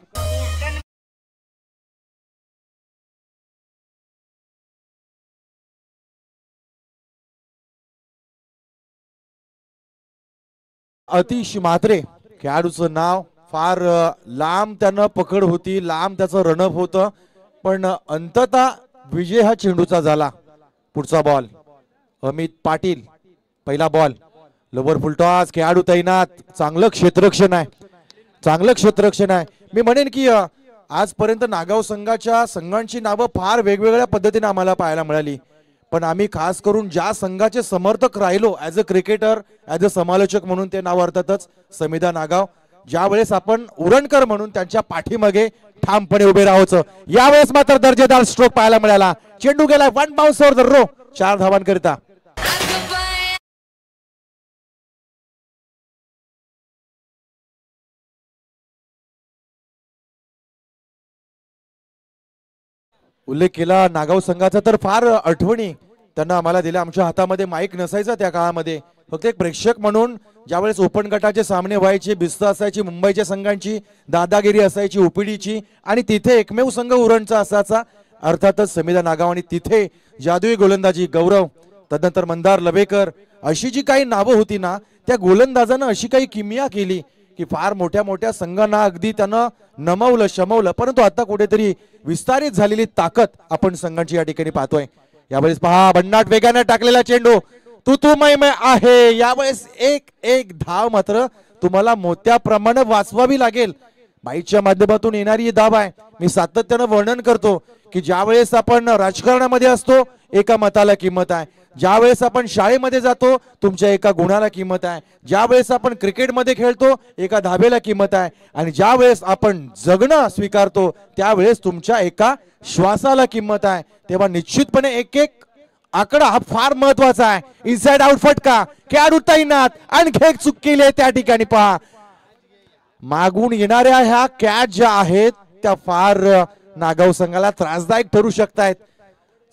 अतिश म्हात्रे खेळाडूचं नाव. फार लांब त्यानं पकड होती, लांब त्याचं रनअप होतं पण अंततः विजय हा चेंडूचा झाला. पुढचा बॉल अमित पाटील. पहिला बॉल लोवर फुलटॉस. खेळाडू तैनात. चांगलं क्षेत्ररक्षण आहे, चांगलं क्षेत्ररक्षण आहे. मी म्हणेन की आजपर्यंत नागाव संघांची नावं फार वेगवेगळ्या पद्धतीने आम्हाला पाहायला मिळाली पण आम्ही खास करून ज्या संघाचे समर्थक राहिलो as a cricketer, as a समालोचक म्हणून ते नाव अर्थातच समिधा नागाव. ज्यावेळेस आपण उरणकर म्हणून त्यांच्या पाठीमागे ठामपणे उभे राहायचं. यावेळेस मात्र दर्जेदार स्ट्रोक पाहायला मिळाला. चेंडू गेलाय one bounce over the row. 4 धावांकरिता. उल्लेख केला नागाव संघाचा तर फार आठवणी त्यांना आम्हाला दिल्या. आमच्या हातामध्ये माईक नसायचा त्या काळामध्ये. फक्त एक प्रेक्षक म्हणून ज्यावेळेस ओपन गटाचे सामने व्हायचे, भिस्त असायची मुंबईच्या संघांची, दादागिरी असायची ओपीडीची आणि तिथे एकमेव संघ उरणचा असायचा अर्थातच समिधा नागाव. आणि तिथे जादुई गोलंदाजी गौरव, तदनंतर मंदार लवेकर अशी जी काही नावं होती ना त्या गोलंदाजानं अशी काही किमया केली की फार मोठ्या मोठ्या संघांना अगदी त्यानं नमवलं शमवलं. परंतु आता कुठेतरी विस्तारित झालेली ताकद आपण संघांची या ठिकाणी पाहतोय. यावेळेस पहा भन्नाट वेगाने टाकलेला चेंडू तू मै आहे. यावेळेस एक धाव मात्र तुम्हाला मोत्याप्रमाणे वाचवावी लागेल. बाईच्या माध्यमातून येणारी ही धाव आहे. मी सातत्यानं वर्णन करतो की ज्यावेळेस आपण राजकारणामध्ये असतो एका मताला किंमत आहे, ज्यावेळेस आपण शाळेमध्ये जातो तुमच्या एका गुणाला किंमत आहे, ज्यावेळेस आपण क्रिकेटमध्ये खेळतो एका धाबेला किंमत आहे आणि ज्यावेळेस आपण जगणं स्वीकारतो त्यावेळेस तुमच्या एका श्वासाला किंमत आहे. तेव्हा निश्चितपणे एक आकडा हा फार महत्वाचा आहे. इनसाइड आउट फटका. खेळाडू तैनात. आणखी एक चूक केली आहे त्या ठिकाणी. पहा मागून येणाऱ्या ह्या कॅच ज्या आहेत त्या फार नागाव संघाला त्रासदायक ठरू शकतायत.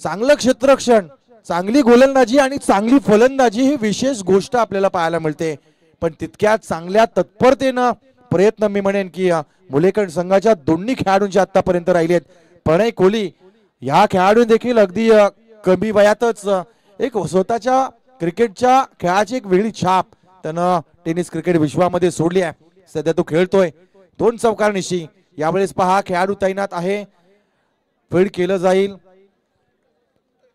चांगलं क्षेत्ररक्षण, चांगली गोलंदाजी आणि चांगली फलंदाजी ही विशेष गोष्ट आपल्याला पाहायला मिळते पण तितक्या चांगल्या तत्परतेनं प्रयत्न मी म्हणेन की मुलेकण संघाच्या दोन्ही खेळाडूंचे आतापर्यंत राहिलेत. प्रणय कोहली ह्या खेळाडू देखील अगदी कमी वयातच एक स्वतःच्या क्रिकेटच्या खेळाची एक वेगळी छाप त्यानं टेनिस क्रिकेट विश्वामध्ये सोडली आहे. सध्या तो खेळतोय 2 चौकारनिशी. यावेळेस पहा खेळाडू तैनात आहे. फील्ड केलं जाईल.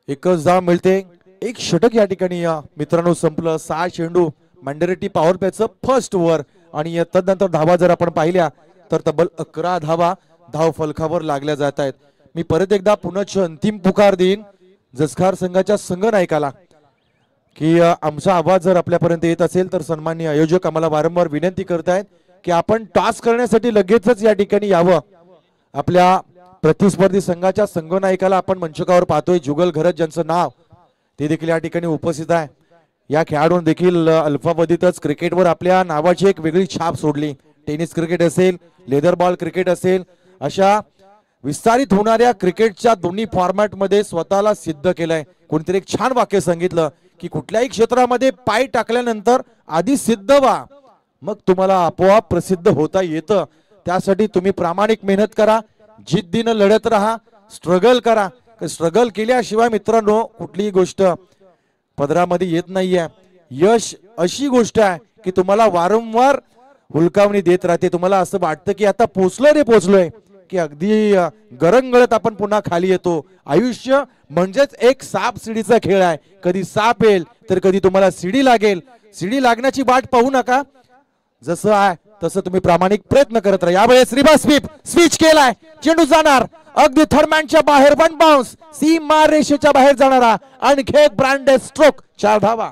एकच धाव मिळते. एक षटक या ठिकाणी मित्रांनो संपलं. 6 चेंडू मॅन्डेटरी पॉवर प्लेचं फर्स्ट ओव्हर आणि तदनंतर धावा जर आपण पाहिल्या तर तब्बल 11 धावा धाव फलकावर लागल्या जात आहेत. मी परत एकदा पुनश्च अंतिम पुकार देईन जसखार संघाच्या संघ नायकाला की आमचा आवाज जर आपल्यापर्यंत येत असेल तर सन्माननीय आयोजक आम्हाला वारंवार विनंती करतायत की आपण टॉस करण्यासाठी लगेचच या ठिकाणी यावं. आपल्या प्रतिस्पर्धी संघाच्या संघ नायकाला आपण मंचकावर पाहतोय. जुगल घरत ज्यांचं नाव ते देखील या ठिकाणी उपस्थित आहे. या खेळाडून देखील अल्पावधीतच क्रिकेटवर आपल्या नावाची एक वेगळी छाप सोडली. टेनिस क्रिकेट असेल, लेदर बॉल क्रिकेट असेल, अशा विस्तारित होणाऱ्या क्रिकेटच्या दोन्ही फॉर्मॅट मध्ये स्वतःला सिद्ध केलंय. कोणतरी एक छान वाक्य सांगितलं की कुठल्याही क्षेत्रामध्ये पाय टाकल्यानंतर आधी सिद्ध व्हा मग तुम्हाला आपोआप प्रसिद्ध होता येतं. त्यासाठी तुम्ही प्रामाणिक मेहनत करा, जिद्दीनं लढत राहा, स्ट्रगल करा. स्ट्रगल केल्याशिवाय मित्रांनो कुठलीही गोष्ट पदरामध्ये येत नाहीये. यश अशी गोष्ट आहे की तुम्हाला वारंवार हुलकावणी देत राहते. तुम्हाला असं वाटतं की आता पोचलोय की अगदी गरंगळत आपण पुन्हा खाली येतो. आयुष्य म्हणजेच एक साप सीडीचा खेळ आहे. कधी साप येईल तर कधी तुम्हाला सीडी लागेल. सीडी लागण्याची वाट पाहू नका. जसं आहे तसं तुम्ही प्रामाणिक प्रयत्न करत राहा. यावेळेस रिव्हर्स स्विच केलाय. चेंडू जाणार अगदी थर्डमॅनच्या बाहेर. 1 बाउन्स. सीमा रेषेच्या बाहेर जाणारा आणखी एक ब्रँडेड स्ट्रोक. 4 धावा.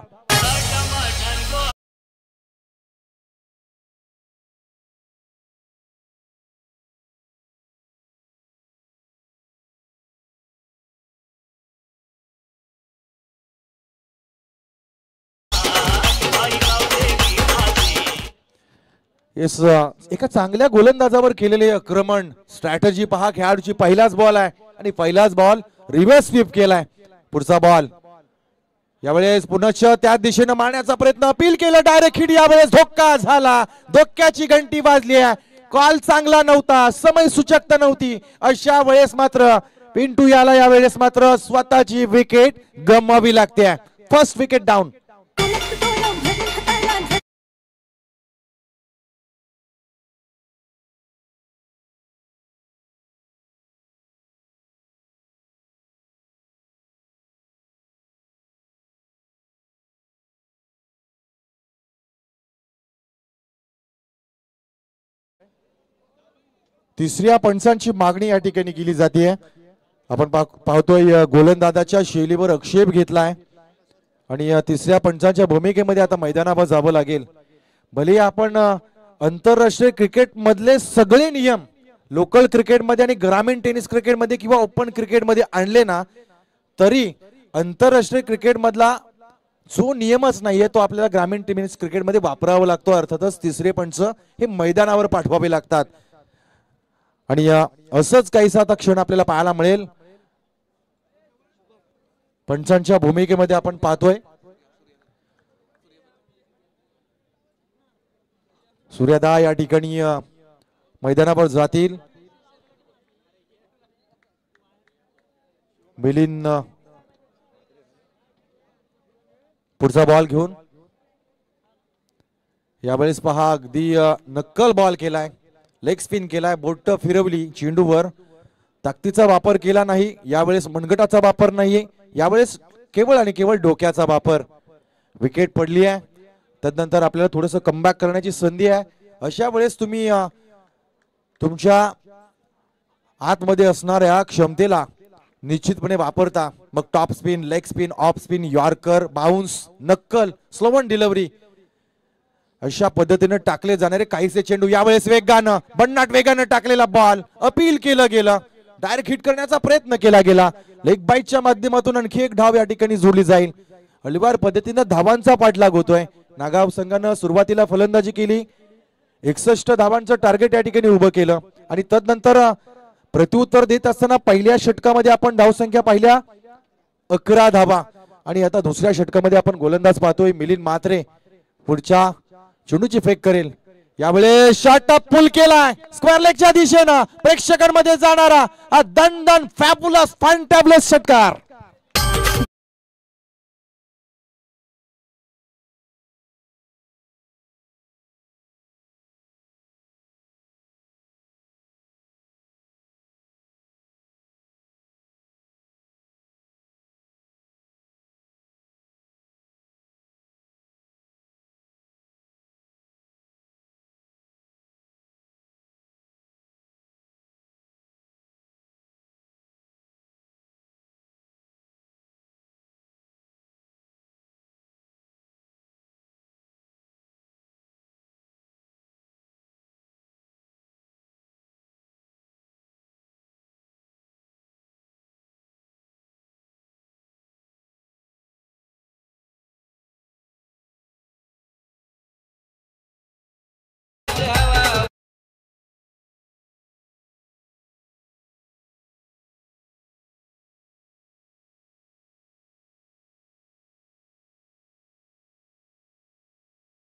एका चांगल्या गोलंदाजावर केलेले आक्रमण स्ट्रॅटेजी पहा. खेळाडूची पहिलाच बॉल आहे आणि पहिलाच बॉल रिव्हर्स स्वीप केलाय. पुढचा बॉल यावेळेस पुनश्च त्या दिशेने मारण्याचा प्रयत्न, अपील केलं, डायरेक्ट हिट. यावेळेस धोका झाला, धोक्याची घंटी वाजली आहे. कॉल चांगला नव्हता, समय सूचकता नव्हती. अशा वेळेस मात्र पिंटू याला यावेळेस मात्र स्वतःची विकेट गमवावी लागते. First wicket down. तिसऱ्या पंचांची मागणी या ठिकाणी केली जाते. आपण पाहतोय गोलंदाजाच्या शैलीवर आक्षेप घेतलाय आणि तिसऱ्या पंचांच्या भूमिकेमध्ये आता मैदानावर जावं लागेल. भले आपण आंतरराष्ट्रीय क्रिकेट मधले सगळे नियम लोकल क्रिकेटमध्ये आणि ग्रामीण टेनिस क्रिकेटमध्ये किंवा ओपन क्रिकेटमध्ये आणले ना, तरी आंतरराष्ट्रीय क्रिकेट मधला जो नियमच नाहीये तो आपल्याला ग्रामीण टेनिस क्रिकेटमध्ये वापरावा लागतो. अर्थातच तिसरे पंच हे मैदानावर पाठवावे लागतात आणि असंच काहीसा आता क्षण आपल्याला पाहायला मिळेल. पंचांच्या भूमिकेमध्ये आपण पाहतोय सूर्यदा या ठिकाणी मैदानावर जातील. मिलिंद पुढचा बॉल घेऊन, यावेळेस पहा अगदी नक्कल बॉल केलाय, लेग स्पिन केलाय, बोट फिरवली चेंडूवर, ताकदीचा वापर केला नाही. यावेळेस मनगटाचा वापर नाहीये, यावेळेस केवळ आणि केवळ डोक्याचा वापर. विकेट पडली आहे. तदनंतर आपल्याला थोडस कमबॅक करण्याची संधी आहे. अशा वेळेस तुम्ही तुमच्या आतमध्ये असणाऱ्या क्षमतेला निश्चितपणे वापरता. मग top spin, leg spin, off spin, yorker, bounce, नक्कल, स्लो वन डिलिव्हरी, अशा पद्धतीने टाकले जाणारे काहीसे चेंडू. यावेळेस वेगानं, भन्नाट वेगानं टाकलेला बॉल अपील केलं गेलं, डायरेक्ट हिट करण्याचा प्रयत्न केला गेला. लेग बाईटच्या माध्यमातून आणखी एक धाव या ठिकाणी जोडली जाईल. अलिवार पद्धतीने धावांचा पाठलाग होतोय. नागाव संघानं सुरुवातीला फलंदाजी केली, 61 धावांचं टार्गेट या ठिकाणी उभं केलं आणि तदनंतर प्रत्युत्तर देत असताना पहिल्या षटकामध्ये आपण धावसंख्या पाहिल्या 11 धावा आणि आता दुसऱ्या षटकामध्ये आपण गोलंदाज पाहतोय मिलिंद म्हात्रे पुढच्या चेंडूची फेक करेल. यावेळेस शॉट अप पुल केलाय स्क्वेअर लेगच्या दिशेनं, प्रेक्षकांमध्ये जाणारा हा दणदण फॅब्युलस फॅन्टॅब्युलस षटकार.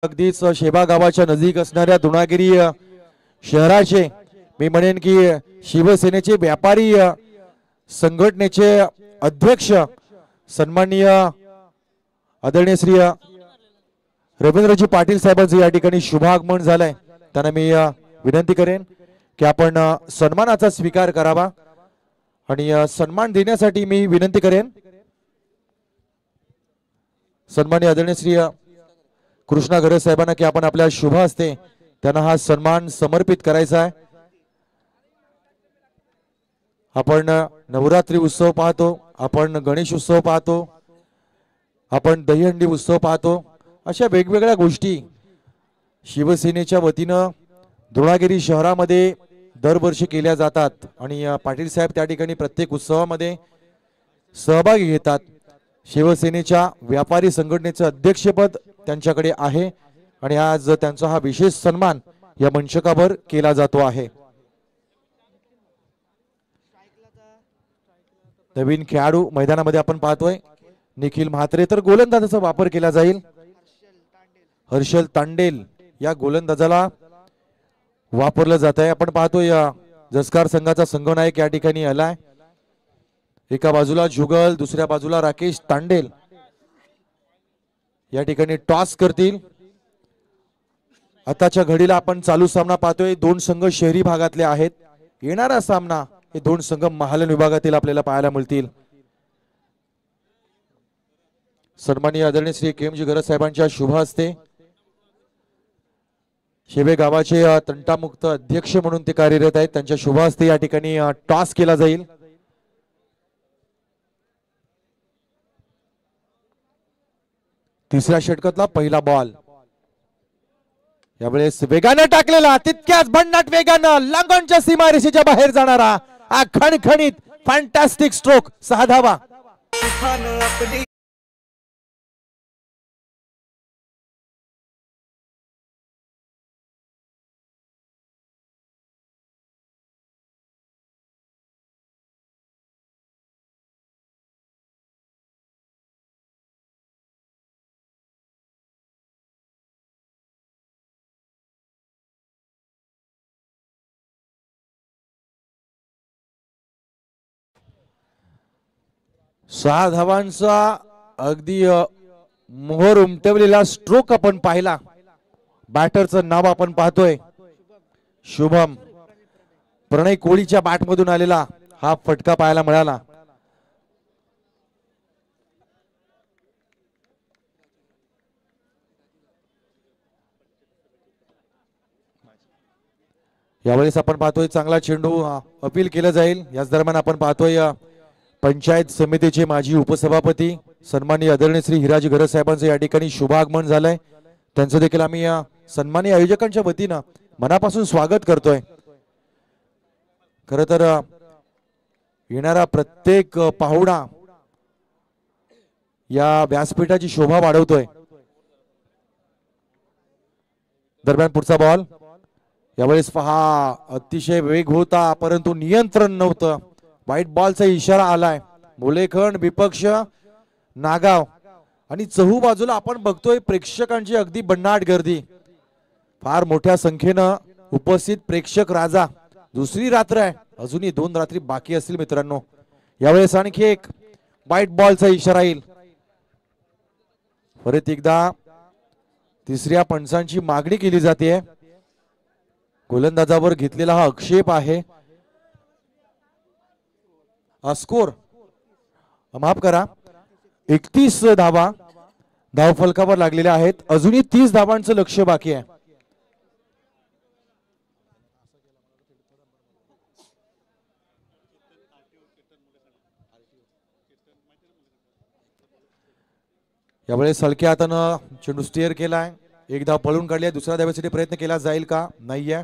अगदीच शेबा गावाच्या नजीक असणाऱ्या दुणागिरी शहराचे मी म्हणेन की शिवसेनेचे व्यापारी संघटनेचे अध्यक्ष सन्माननीय आदरणीय श्री रवींद्रजी पाटील साहेबांचं या ठिकाणी शुभागमन झालंय. त्यांना मी विनंती करेन की आपण सन्मानाचा स्वीकार करावा आणि सन्मान देण्यासाठी मी विनंती करेन सन्माननीय आदरणीय श्री कृष्णा घरे साहेबांना की आपण आपल्या शुभ हस्ते त्यांना हा सन्मान समर्पित करायचा आहे. आपण नवरात्री उत्सव पाहतो, आपण गणेश उत्सव पाहतो, आपण दहीहंडी उत्सव पाहतो. अशा वेगवेगळ्या गोष्टी शिवसेनेच्या वतीनं द्रोणागिरी शहरामध्ये दरवर्षी केल्या जातात आणि पाटील साहेब त्या ठिकाणी प्रत्येक उत्सवामध्ये सहभागी घेतात. शिवसेनेच्या व्यापारी संघटनेचं अध्यक्षपद त्यांच्याकडे आहे आणि आज त्यांचा हा विशेष सन्मान या मंचकावर केला जातो आहे. नवीन खेळाडू मैदानामध्ये आपण पाहतोय निखिल म्हात्रे तर गोलंदाजाचा वापर केला जाईल. हर्षल तांडेल या गोलंदाजाला वापरलं जात आहे. आपण पाहतोय जसकार संघाचा संघनायक या ठिकाणी आलाय. एका बाजूला जुगल, दुसऱ्या बाजूला राकेश तांडेल या ठिकाणी टॉस करतील. आताच्या घडीला आपण चालू सामना पाहतोय. दोन संघ शहरी भागातले आहेत. येणारा सामना हे दोन संघ महालन विभागातील आपल्याला पाहायला मिळतील. सन्माननीय आदरणीय श्री केमजी गरज साहेबांच्या शुभ हस्ते शेबे गावाचे तंटामुक्त अध्यक्ष म्हणून ते कार्यरत आहेत. त्यांच्या शुभ हस्ते या ठिकाणी टॉस केला जाईल. तिसऱ्या षटकातला पहिला बॉल यावेळेस वेगानं टाकलेला, तितक्याच भन्नाट वेगानं लांगणच्या सीमारेषेच्या बाहेर जाणारा हा खणखणीत फॅन्टॅस्टिक स्ट्रोक, 6 धावा. सहा धावांचा अगदी मोहर उमटवलेला स्ट्रोक आपण पाहिला. बॅटरचं नाव आपण पाहतोय शुभम. प्रणय कोळीच्या बॅट मधून आलेला हा फटका पाहायला मिळाला. यावेळेस आपण पाहतोय चांगला चेंडू अपील केलं जाईल. याच दरम्यान आपण पाहतोय पंचायत समितीचे माजी उपसभापती सन्माननीय आदरणीय श्री हिराजी गरज साहेबांचं या ठिकाणी शुभागमन झालंय. त्यांचं देखील आम्ही सन्माननीय आयोजकांच्या वतीनं मनापासून स्वागत करतोय. खरं तर येणारा प्रत्येक पाहुणा या व्यासपीठाची शोभा वाढवतोय. दरम्यान पुढचा बॉल यावेळेस पहा, अतिशय वेग होता परंतु नियंत्रण नव्हतं. व्हाईट बॉलचा इशारा आलाय. मुलेखंड विपक्ष नागाव आणि चहू बाजूला आपण बघतोय प्रेक्षकांची अगदी भन्नाट गर्दी. फार मोठ्या संख्येनं उपस्थित प्रेक्षक राजा. दुसरी रात्र आहे, अजूनही 2 रात्री बाकी असतील मित्रांनो. यावेळेस आणखी एक व्हाईट बॉलचा इशारा येईल. परत एकदा तिसऱ्या पंचांची मागणी केली जाते. गोलंदाजावर घेतलेला हा आक्षेप आहे. स्कोर माफ करा, 31 धावा धावफलकावर लागलेल्या आहेत. अजूनही 30 धावांचं लक्ष बाकी आहे. यावेळेस हलक्या हातानं चेंडू स्टेअर केलाय. एक धाव पळून काढली. दुसऱ्या धावेसाठी प्रयत्न केला जाईल का? नाहीये.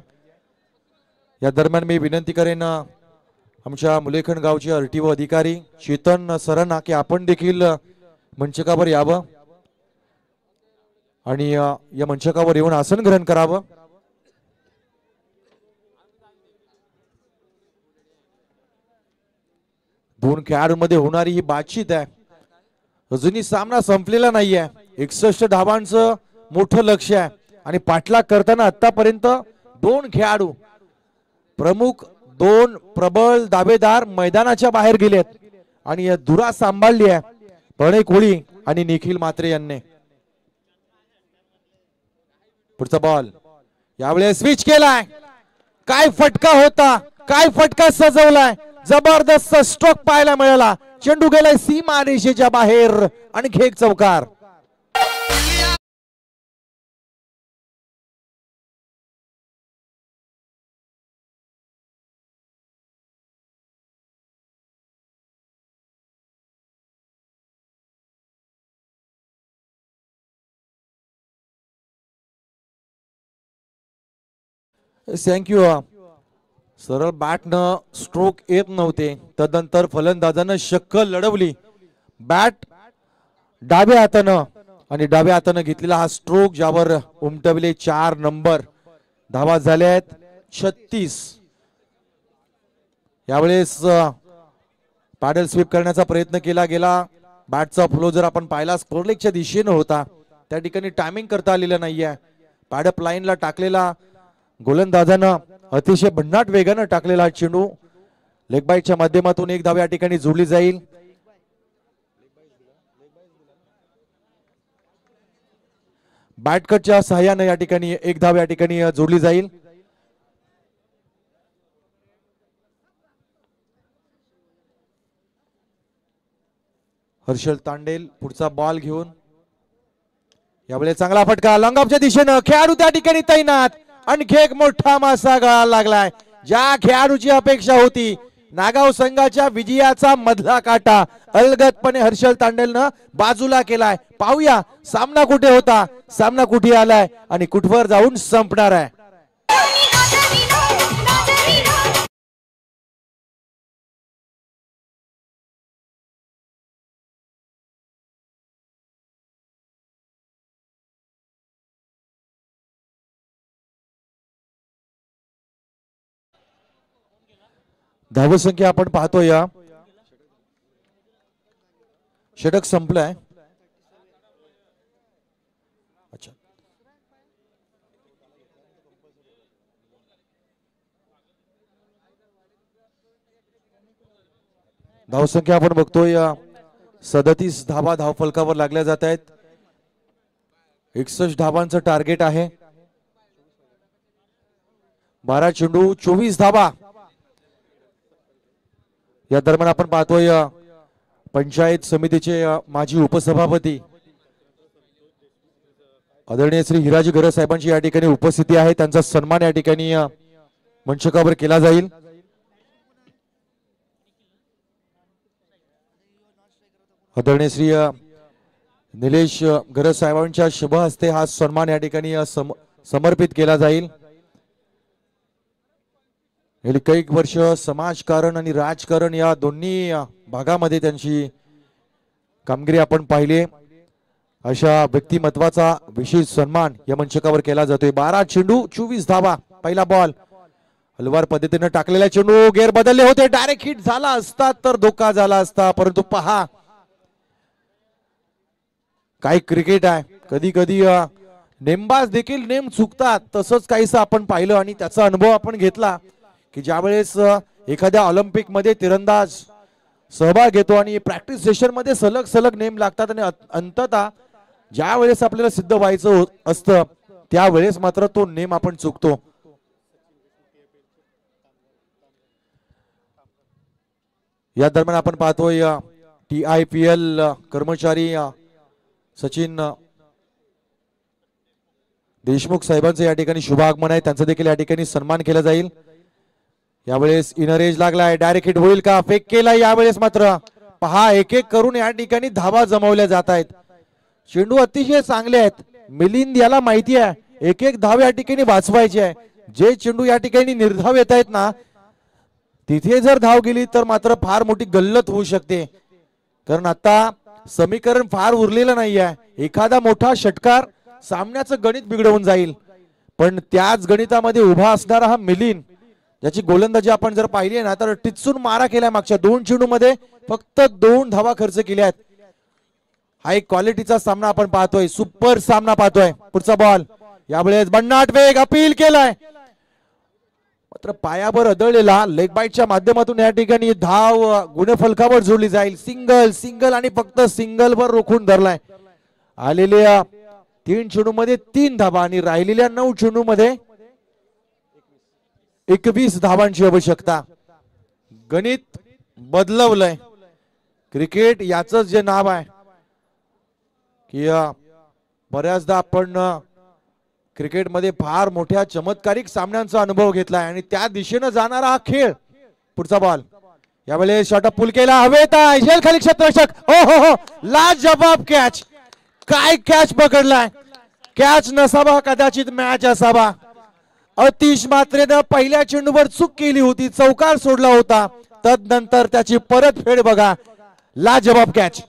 या दरम्यान मी विनंती करेन आमच्या मुलेखंड गावचे आरटीओ अधिकारी चेतन सरांना की आपण देखील मंचकावर यावं आणि या मंचकावर येऊन आसन ग्रहण करावं. दोन खेळाडूंमध्ये होणारी ही बातचीत आहे. अजूनही सामना संपलेला नाहीये. 61 धावांचं मोठं लक्ष आहे आणि पाठलाग करताना आतापर्यंत 2 खेळाडू प्रमुख, 2 प्रबळ दावेदार मैदानाच्या बाहेर गेलेत आणि धुरा सांभाळली आहे प्रणय कोळी आणि निखिल म्हात्रे यांनी. पुढचा बॉल यावेळेस स्विच केलाय. काय फटका होता, काय फटका सजवलाय. जबरदस्त स्ट्रोक पाहायला मिळाला. चेंडू गेलाय सीमा रेषेच्या बाहेर. आणखी एक चौकार. थँक्यू. सरळ बॅटनं स्ट्रोक येत नव्हते. तदनंतर फलंदाजानं शक्कल लढवली. बॅट डाव्या हातानं आणि डाव्या हातानं घेतलेला हा स्ट्रोक ज्यावर उमटवले 4 नंबर. धावा झाल्या आहेत 36. यावेळेस पॅडल स्वीप करण्याचा प्रयत्न केला गेला. बॅटचा फ्लो जर आपण पाहिला स्कोरलेगच्या दिशेने होता, त्या ठिकाणी टायमिंग करता आलेलं नाहीये. पॅडअप लाईनला टाकलेला गोलंदाजानं अतिशय भन्नाट वेगानं टाकलेला चेंडू लेग बाईटच्या माध्यमातून एक धाव या ठिकाणी जोडली जाईल. बॅटकटच्या सहाय्याने या ठिकाणी एक धाव या ठिकाणी जोडली जाईल. हर्षल तांडेल पुढचा बॉल घेऊन यावेळी चांगला फटका लॉंग ऑफच्या दिशेनं खेळाडू त्या ठिकाणी तैनात. आणखी एक मोठा मासा गळाला लागलाय. ज्या खेळाडूची अपेक्षा होती नागाव संघाच्या विजयाचा मधला काटा अलगदपणे हर्षल तांडेलनं बाजूला केलाय. पाहूया सामना कुठे होता, सामना कुठे आलाय आणि कुठवर जाऊन संपणार आहे. धावसंख्या आपण पाहतोय, षटक संपलाय. अच्छा, धावसंख्या आपण बघतोय 37 धावा धावफलकावर लागल्या जात आहेत. 61 धावांचं टार्गेट आहे. 12 चेंडू 24 धावा. या दरम्यान आपण पाहतोय पंचायत समितीचे माजी उपसभापती आदरणीय श्री हिराजी गरज साहेबांची या ठिकाणी उपस्थिती आहे. त्यांचा सन्मान या ठिकाणी मंचकावर केला जाईल. आदरणीय श्री निलेश गरज साहेबांच्या शुभ हस्ते हा सन्मान या ठिकाणी समर्पित केला जाईल. गेली काही वर्ष समाजकारण आणि राजकारण या दोन्ही भागामध्ये त्यांची कामगिरी आपण पाहिली. अशा व्यक्तिमत्वाचा विशेष सन्मान या मंचकावर केला जातोय. 12 चेंडू 24 धावा. पहिला बॉल हलवार पद्धतीने टाकलेला चेंडू गेअर बदलले होते. डायरेक्ट हिट झाला असता तर धोका झाला असता, परंतु पहा काय क्रिकेट आहे. कधी कधी नेमबाज देखील नेम चुकतात. तसंच काहीसं आपण पाहिलं आणि त्याचा अनुभव आपण घेतला की ज्यावेळेस एखाद्या ऑलिम्पिक मध्ये तिरंदाज सहभाग घेतो आणि प्रॅक्टिस सेशन मध्ये सलग सलग नेम लागतात आणि अंततः ज्या वेळेस आपल्याला सिद्ध व्हायचं असतं त्यावेळेस मात्र तो नेम आपण चुकतो. या दरम्यान आपण पाहतोय TIPL कर्मचारी सचिन देशमुख साहेबांचं या ठिकाणी शुभ आगमन आहे. त्यांचं देखील या ठिकाणी सन्मान केला जाईल. यावेळेस इनर एज लागलाय. डायरेक्ट हिट होईल का, फेक केला. यावेळेस मात्र पहा एक एक करून या ठिकाणी धावा जमवल्या जात आहेत. चेंडू अतिशय चांगले आहेत. मिलिंद याला माहिती आहे एक एक धाव या ठिकाणी वाचवायची आहे. जे चेंडू या ठिकाणी निर्धाव येत आहेत ना, तिथे जर धाव गेली तर मात्र फार मोठी गल्लत होऊ शकते. कारण आता समीकरण फार उरलेलं नाही आहे. एखादा मोठा षटकार सामन्याचं गणित बिघडवून जाईल. पण त्याच गणितामध्ये उभा असणारा हा मिलिंद, ज्याची गोलंदाजी आपण जर पाहिली ना तर टिचून मारा केलाय. मागच्या 2 चेंडू मध्ये फक्त 2 धावा खर्च केल्या आहेत. हा एक क्वालिटीचा सामना आपण पाहतोय. सुपर सामना पाहतोय. पुढचा बॉल यावेळेस भन्नाट वेग अपील केलाय. मात्र पायावर आदळलेला लेग बाईटच्या माध्यमातून या ठिकाणी धाव गुणफलकावर जोडली जाईल. सिंगल सिंगल आणि फक्त सिंगल वर रोखून धरलाय. आलेल्या 3 चेंडू मध्ये 3 धावा आणि राहिलेल्या 9 चेंडू मध्ये 21 धावांची आवश्यकता. गणित बदलवलंय. क्रिकेट याच जे नाव आहे की बऱ्याचदा आपण क्रिकेटमध्ये फार मोठ्या चमत्कारिक सामन्यांचा अनुभव घेतलाय आणि त्या दिशेनं जाणारा हा खेळ. पुढचा बॉल यावेळेस शॉर्टअप पुल केला. हवेत आहे खाली क्षेत्ररक्षक. हो हो हो, लाजवाब कॅच. काय कॅच पकडलाय. कॅच नसावा कदाचित मॅच असावा. अतिश मात्रेनं पहिल्या चेंडूवर चूक केली होती. चौकार सोडला होता. तदनंतर त्याची परतफेड बघा. लाजवाब कॅच.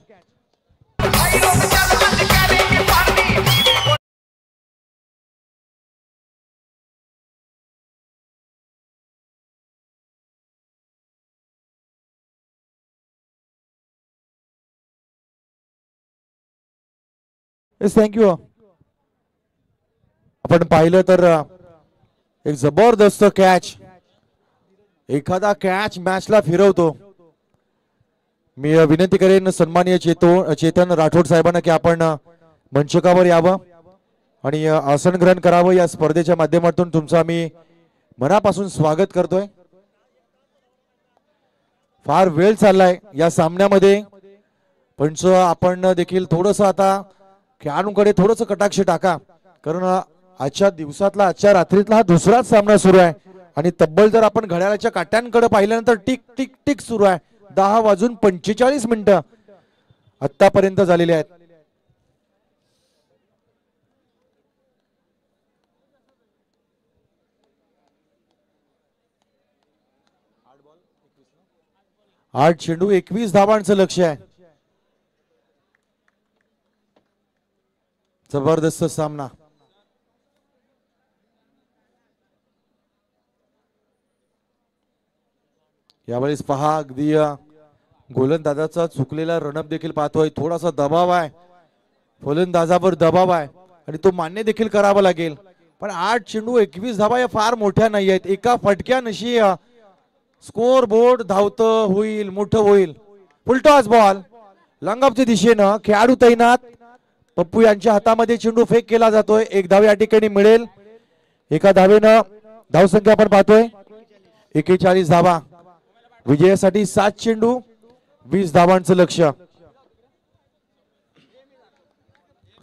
Yes thank you. आपण पाहिलं तर एक जबरदस्त कॅच, एखादा कॅच मॅचला फिरवतो. मी विनंती करेन सन्माननीय चेतन राठोड साहेबांना की आपण मंचकावर यावं आणि आसन ग्रहण करावं. या स्पर्धेच्या माध्यमातून तुमचं आम्ही मनापासून स्वागत करतोय. फार वेळ चाललाय या सामन्यामध्ये, पण आपण देखील थोडस आता खेळाडूंकडे थोडस कटाक्ष टाका, कारण आजच्या दिवसातला आजच्या रात्रीतला हा दुसराच सामना सुरू आहे आणि तब्बल जर आपण घड्याळाच्या काट्यांकडे पाहिल्यानंतर टिक टिक टिक सुरू आहे. 10:45 आतापर्यंत झालेले आहेत. आठ चेंडू 21 धावांचं लक्ष्य आहे. जबरदस्त सामना. यावेळेस पहा अगदी गोलंदाजाचा चुकलेला रनअप देखील पाहतोय. थोडासा दबाव आहे, फलंदाजावर दबाव आहे आणि तो मान्य देखील करावा लागेल. पण 8 चेंडू 21 धावा या फार मोठ्या नाही आहेत. एका फटक्यानशी स्कोर बोर्ड धावतं होईल, मोठं होईल. फुलटॉस बॉल लंगअपच्या दिशेनं खेळाडू तैनात. पप्पू यांच्या हातामध्ये चेंडू फेक केला जातोय. एक धाव या ठिकाणी मिळेल. एका धावेनं धावसंख्या आपण पाहतोय 41 धावा. विजयासाठी 7 चेंडू 20 धावांचं लक्ष्य.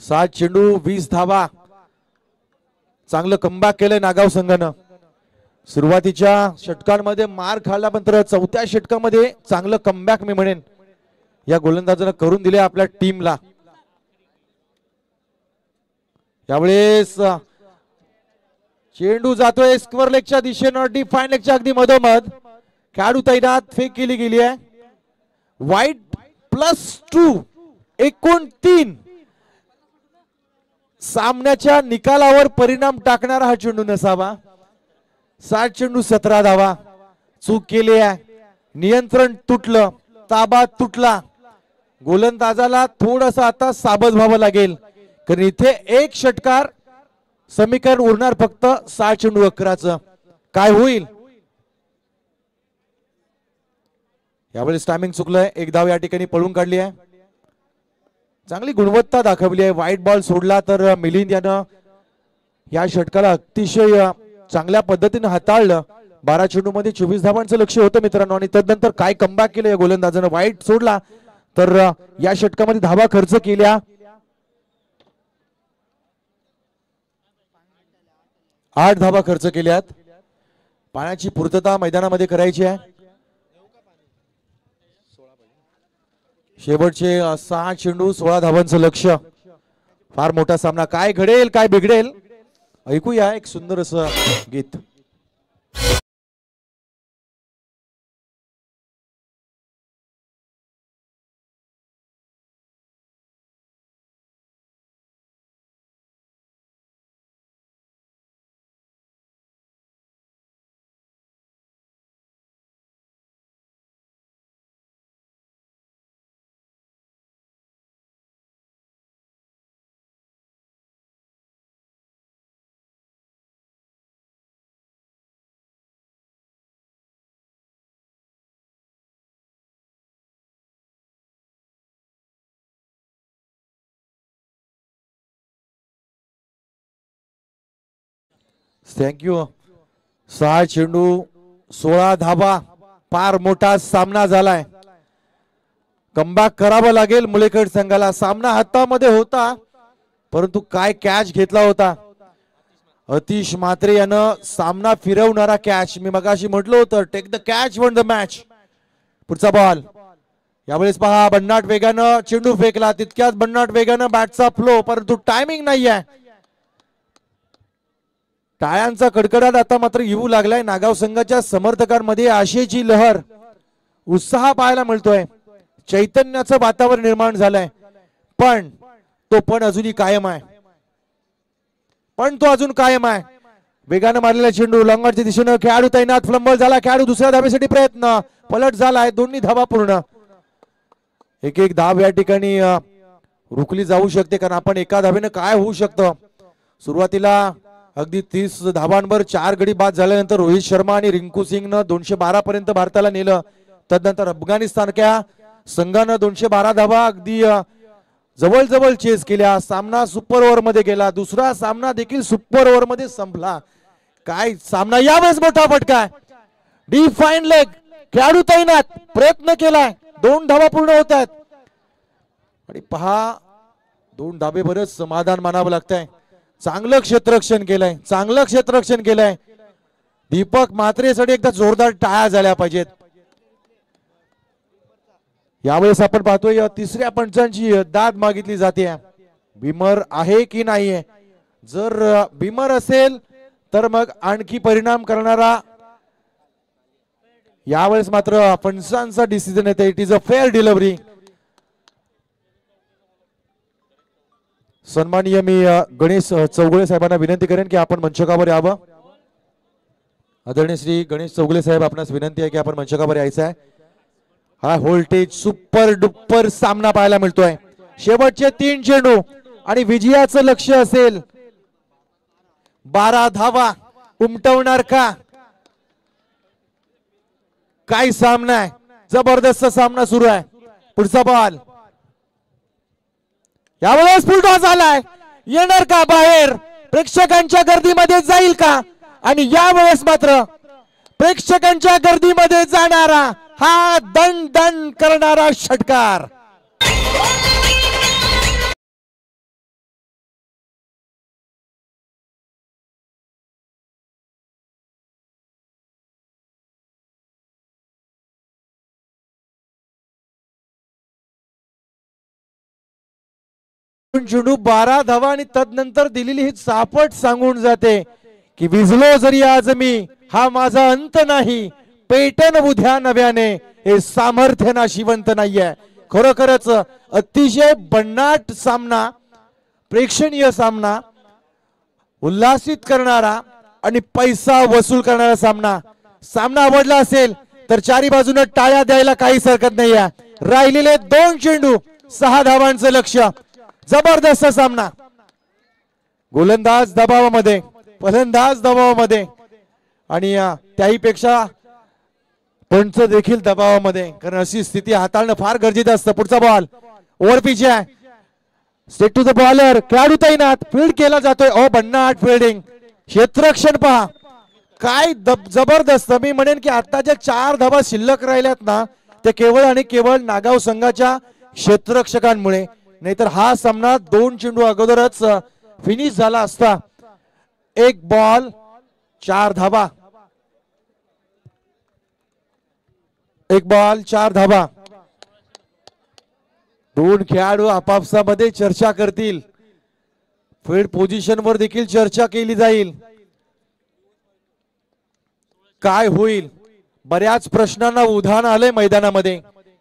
7 चेंडू 20 धावा. चांगलं कमबॅक केलंय नागाव संघानं. सुरुवातीच्या षटकांमध्ये मार खाल्ल्यानंतर चौथ्या षटकामध्ये चांगलं कमबॅक मी म्हणेन या गोलंदाजानं करून दिले आपल्या टीमला. यावेळेस चेंडू जातोय स्क्वेअर लेगच्या दिशेनं, डिफाईन लेगच्या अगदी मधोमध. खेळाडू तैनात, फेक केली गेली आहे. वाईट +2 एकूण 3 सामन्याच्या निकालावर परिणाम टाकणारा हा चेंडू नसावा. 7 चेंडू 17 धावा. चूक केली आहे, नियंत्रण तुटलं, ताबा तुटला. गोलंदाजाला थोडंसं आता सावध व्हावं लागेल, कारण इथे एक षटकार समीकरण उरणार फक्त 6 चेंडू 11चं. काय होईल यावेळेस? टायमिंग चुकलंय. एक धाव या ठिकाणी पळून काढली आहे. चांगली गुणवत्ता दाखवली आहे. वाईट बॉल सोडला तर मिलिंद यानं या षटकाला अतिशय चांगल्या पद्धतीने हाताळलं. 12 चेंडू मध्ये 24 धावांचं लक्ष्य होतं मित्रांनो. आणि त्यानंतर काय कमबॅक केलं या गोलंदाजानं. वाईट सोडला तर या षटकामध्ये धावा खर्च केल्या. 8 धावा खर्च केल्यात. पाण्याची पूर्तता मैदानामध्ये करायची आहे. शेवटचे 6 चेंडू 16 धावांचं लक्ष्य. फार मोठा सामना. काय घडेल काय बिघडेल ऐकूया एक सुंदर असं गीत. थँक्यू. 6 चेंडू 16 धावा. फार मोठा सामना झालाय. कमबॅक करावं लागेल मुलेखेड संघाला. सामना हातामध्ये होता, परंतु काय कॅच घेतला होता अतिश म्हात्रे यानं. सामना फिरवणारा कॅच. मी मगाशी म्हटलं होतं take the catch won the match. पुढचा बॉल. यावेळेस पहा भन्नाट वेगानं चेंडू फेकला. तितक्याच भन्नाट वेगानं बॅटचा फ्लो, परंतु टायमिंग नाहीये. टाळ्यांचा कडकडाट आता मात्र येऊ लागलाय. नागाव संघाच्या समर्थकांमध्ये आशेची लहर, उत्साह पाहायला मिळतोय. चैतन्याचं वातावरण निर्माण झालंय. पण तो अजूनही कायम आहे. तो अजून कायम आहे. वेगानं मारलेला चेंडू लॉंगरच्या दिशेनं. खेळाडू तैनात. फ्लंबल झाला. खेळाडू दुसऱ्या धावेसाठी प्रयत्न. पलट झालाय. दोन्ही धावा पूर्ण. एक धाव या ठिकाणी रुकली जाऊ शकते, कारण आपण एका धावेनं काय होऊ शकतं. सुरुवातीला अगदी 30 धावांवर 4 गडी बाद झाल्यानंतर रोहित शर्मा आणि रिंकू सिंगनं 212 पर्यंत भारताला नेलं. तदनंतर अफगाणिस्तानच्या संघानं 212 धावा अगदी जवळ चेस केल्या. सामना सुपर ओव्हर मध्ये गेला. दुसरा सामना देखील सुपर ओव्हर मध्ये संपला. काय सामना, यावेळेस मोठा फटका, डिफाईन लेग, खेळाडू तैनात, प्रयत्न केलाय, 2 धावा पूर्ण होत आहेत. आणि पहा 2 धाबे बरंच समाधान मानावं लागतंय. चांगलं क्षेत्ररक्षण केलंय, चांगलं क्षेत्ररक्षण केलंय. दीपक म्हात्रेसाठी एकदा जोरदार टाळ्या झाल्या पाहिजेत. यावेळेस आपण पाहतोय तिसऱ्या पंचांची दाद मागितली जाते. बिमर आहे की नाहीये. जर बिमर असेल तर मग आणखी परिणाम करणारा. यावेळेस मात्र पंचांचा डिसिजन येते. It is a fair delivery. सन्माननीय मी गणेश चौगुले साहेबांना विनंती करेन की आपण मंचकावर यावं. आदरणीय श्री गणेश चौगुले साहेब, आपणास विनंती आहे की आपण मंचकावर यायचं आहे. हा व्होल्टेज सुपर डुपर सामना पाहायला मिळतोय. शेवटचे 3 चेंडू आणि विजयाचं लक्ष असेल. 12 धावा उमटवणार का? काय सामना आहे, जबरदस्त सामना सुरू आहे. पुढचा बॉल, यावेळेस फुलटॉस झालाय. येणार का बाहेर? प्रेक्षकांच्या गर्दीमध्ये जाईल का? आणि यावेळेस मात्र प्रेक्षकांच्या गर्दीमध्ये जाणारा हा दण दण करणारा षटकार. चेंडू 12 धावा आणि तदनंतर दिलेली ही चापट सांगून जाते की विझलो जरी आज मी, हा माझा अंत नाही. पेटन उद्या नव्याने, हे सामर्थ्य नाशिवंत नाहीये. खरोखरच अतिशय भन्नाट सामना, प्रेक्षणीय सामना, उल्हासित करणारा आणि पैसा वसूल करणारा सामना. सामना आवडला असेल तर चारी बाजूने टाळ्या द्यायला काहीच हरकत नाहीये. राहिलेले 2 चेंडू, 6 धावांचं लक्ष. जबरदस्त सामना. गोलंदाज दबावामध्ये, फलंदाज दबावामध्ये आणि त्याही पेक्षा पंच देखील दबावामध्ये, कारण अशी स्थिती हाताळणं फार गरजेचं असतं. पुढचा बॉल ओव्हर पिच आहे. स्ट्रेट टू द बॉलर, खेळाडू तैनात, फील्ड केला जातोय. ओ भन्नाट फिल्डिंग, क्षेत्ररक्षण पहा काय जबरदस्त. मी म्हणेन की आता ज्या 4 धावा शिल्लक राहिल्यात ना, ते केवळ आणि केवळ नागाव संघाच्या क्षेत्ररक्षकांमुळे. नाहीतर हा सामना 2 चेंडू अगोदरच फिनिश झाला असता. 1 बॉल 4 धावा, 1 बॉल 4 धावा. 2 खेळाडू आपापसामध्ये चर्चा करतील. फील्ड पोझिशन वर देखील चर्चा केली जाईल. काय होईल? बऱ्याच प्रश्नांना उधाण आलंय मैदानामध्ये.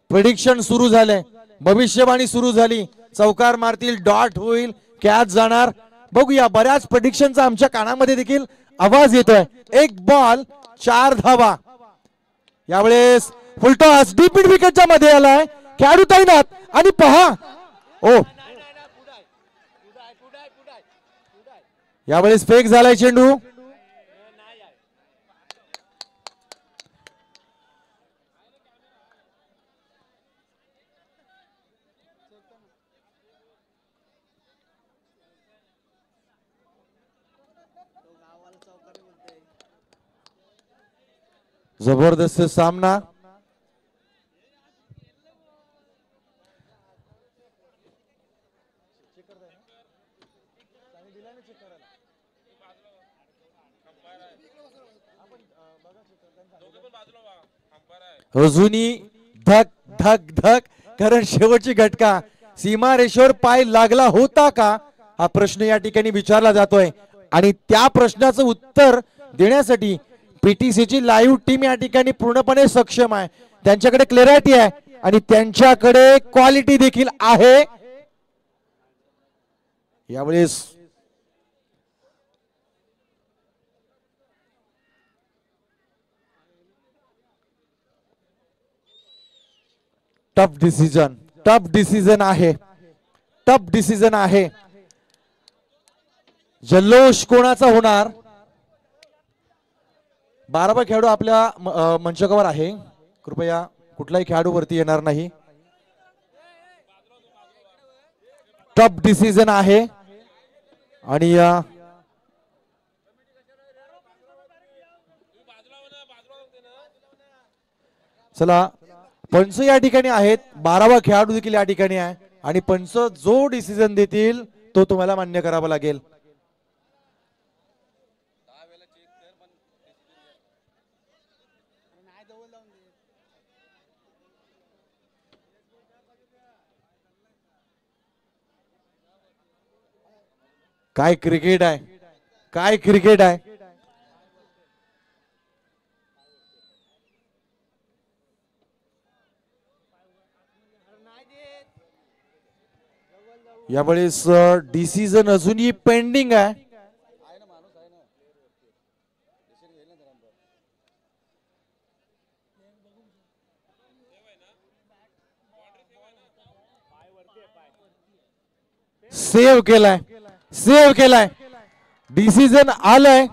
प्रेडिक्शन सुरू झालंय, भविष्यवाणी सुरू झाली. चौकार मारतील, डॉट होईल, कॅच जाणार. बघूया, बऱ्याच प्रेडिक्शनचा आमच्या कानामध्ये देखील आवाज येतोय. 1 बॉल 4 धावा. यावेळेस फुलटॉस डीप मिड विकेटच्या मध्ये आलाय. खेळाडू तैनात आणि पहा, ओ यावेळेस फेक झालाय चेंडू. जबरदस्त सामना. अजूनही धक धक धक, कारण शेवटची घटका सीमा रेषेवर पाय लागला होता का, हा प्रश्न या ठिकाणी विचारला जातोय. आणि त्या प्रश्नाचं उत्तर देण्यासाठी पीटीसीची लाईव्ह टीम या ठिकाणी पूर्णपणे सक्षम आहे. त्यांच्याकडे क्लॅरिटी आहे आणि त्यांच्याकडे क्वालिटी देखील आहे. यावेळेस टफ डिसिजन आहे. टफ डिसिजन आहे. जल्लोष कोणाचा होणार? 12 खेळाडू आपल्या मंचकावर आहे. कृपया कुठलाही खेळाडू वरती येणार नाही. टफ डिसिजन आहे आणि चला पंच या ठिकाणी आहेत. 12वा खेळाडू देखील या ठिकाणी आहे आणि पंच जो डिसिजन देतील तो तुम्हाला मान्य करावा लागेल. काय क्रिकेट आहे, काय क्रिकेट आहे. यावेळेस डिसिजन अजूनही पेंडिंग आहे. सेव्ह केलाय, सेव्ह केलाय. डिसिजन आलंय.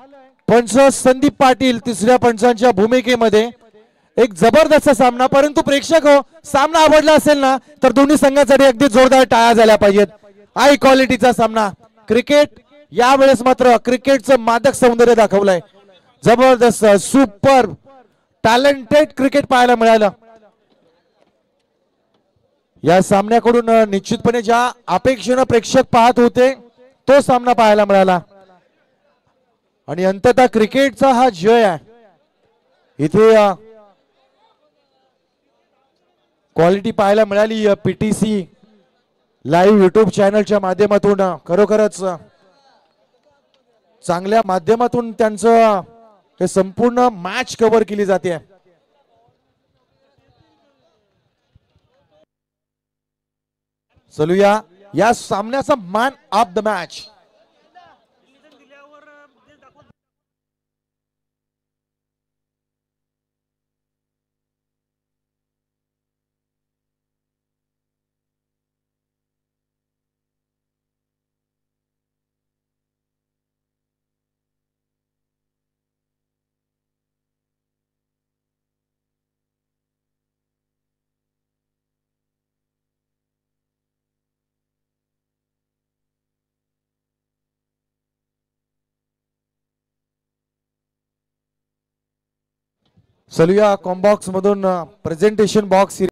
पंच संदीप पाटील तिसऱ्या पंचांच्या भूमिकेमध्ये. एक जबरदस्त सामना. परंतु प्रेक्षक हो, सामना आवडला असेल ना तर दोन्ही संघांसाठी अगदी जोरदार टाळ्या झाल्या पाहिजेत. हाय क्वालिटीचा सामना. क्रिकेट यावेळेस मात्र क्रिकेटचं मादक सौंदर्य दाखवलंय. जबरदस्त सुपर टॅलेंटेड क्रिकेट पाहायला मिळालं. या सामन्याकडून निश्चितपणे ज्या अपेक्षेने प्रेक्षक पाहत होते तो सामना पाहायला मिळाला आणि अंततः क्रिकेटचा हा जय आहे. इथे क्वालिटी पाहायला मिळाली. पीटीसी लाईव्ह युट्यूब चॅनलच्या माध्यमातून खरोखरच चांगल्या माध्यमातून त्यांचं हे संपूर्ण मॅच कव्हर केली जाते. चलूया या सामन्याचा मॅन ऑफ द मॅच. चलूया कॉम्बॉक्स मधून प्रेझेंटेशन बॉक्स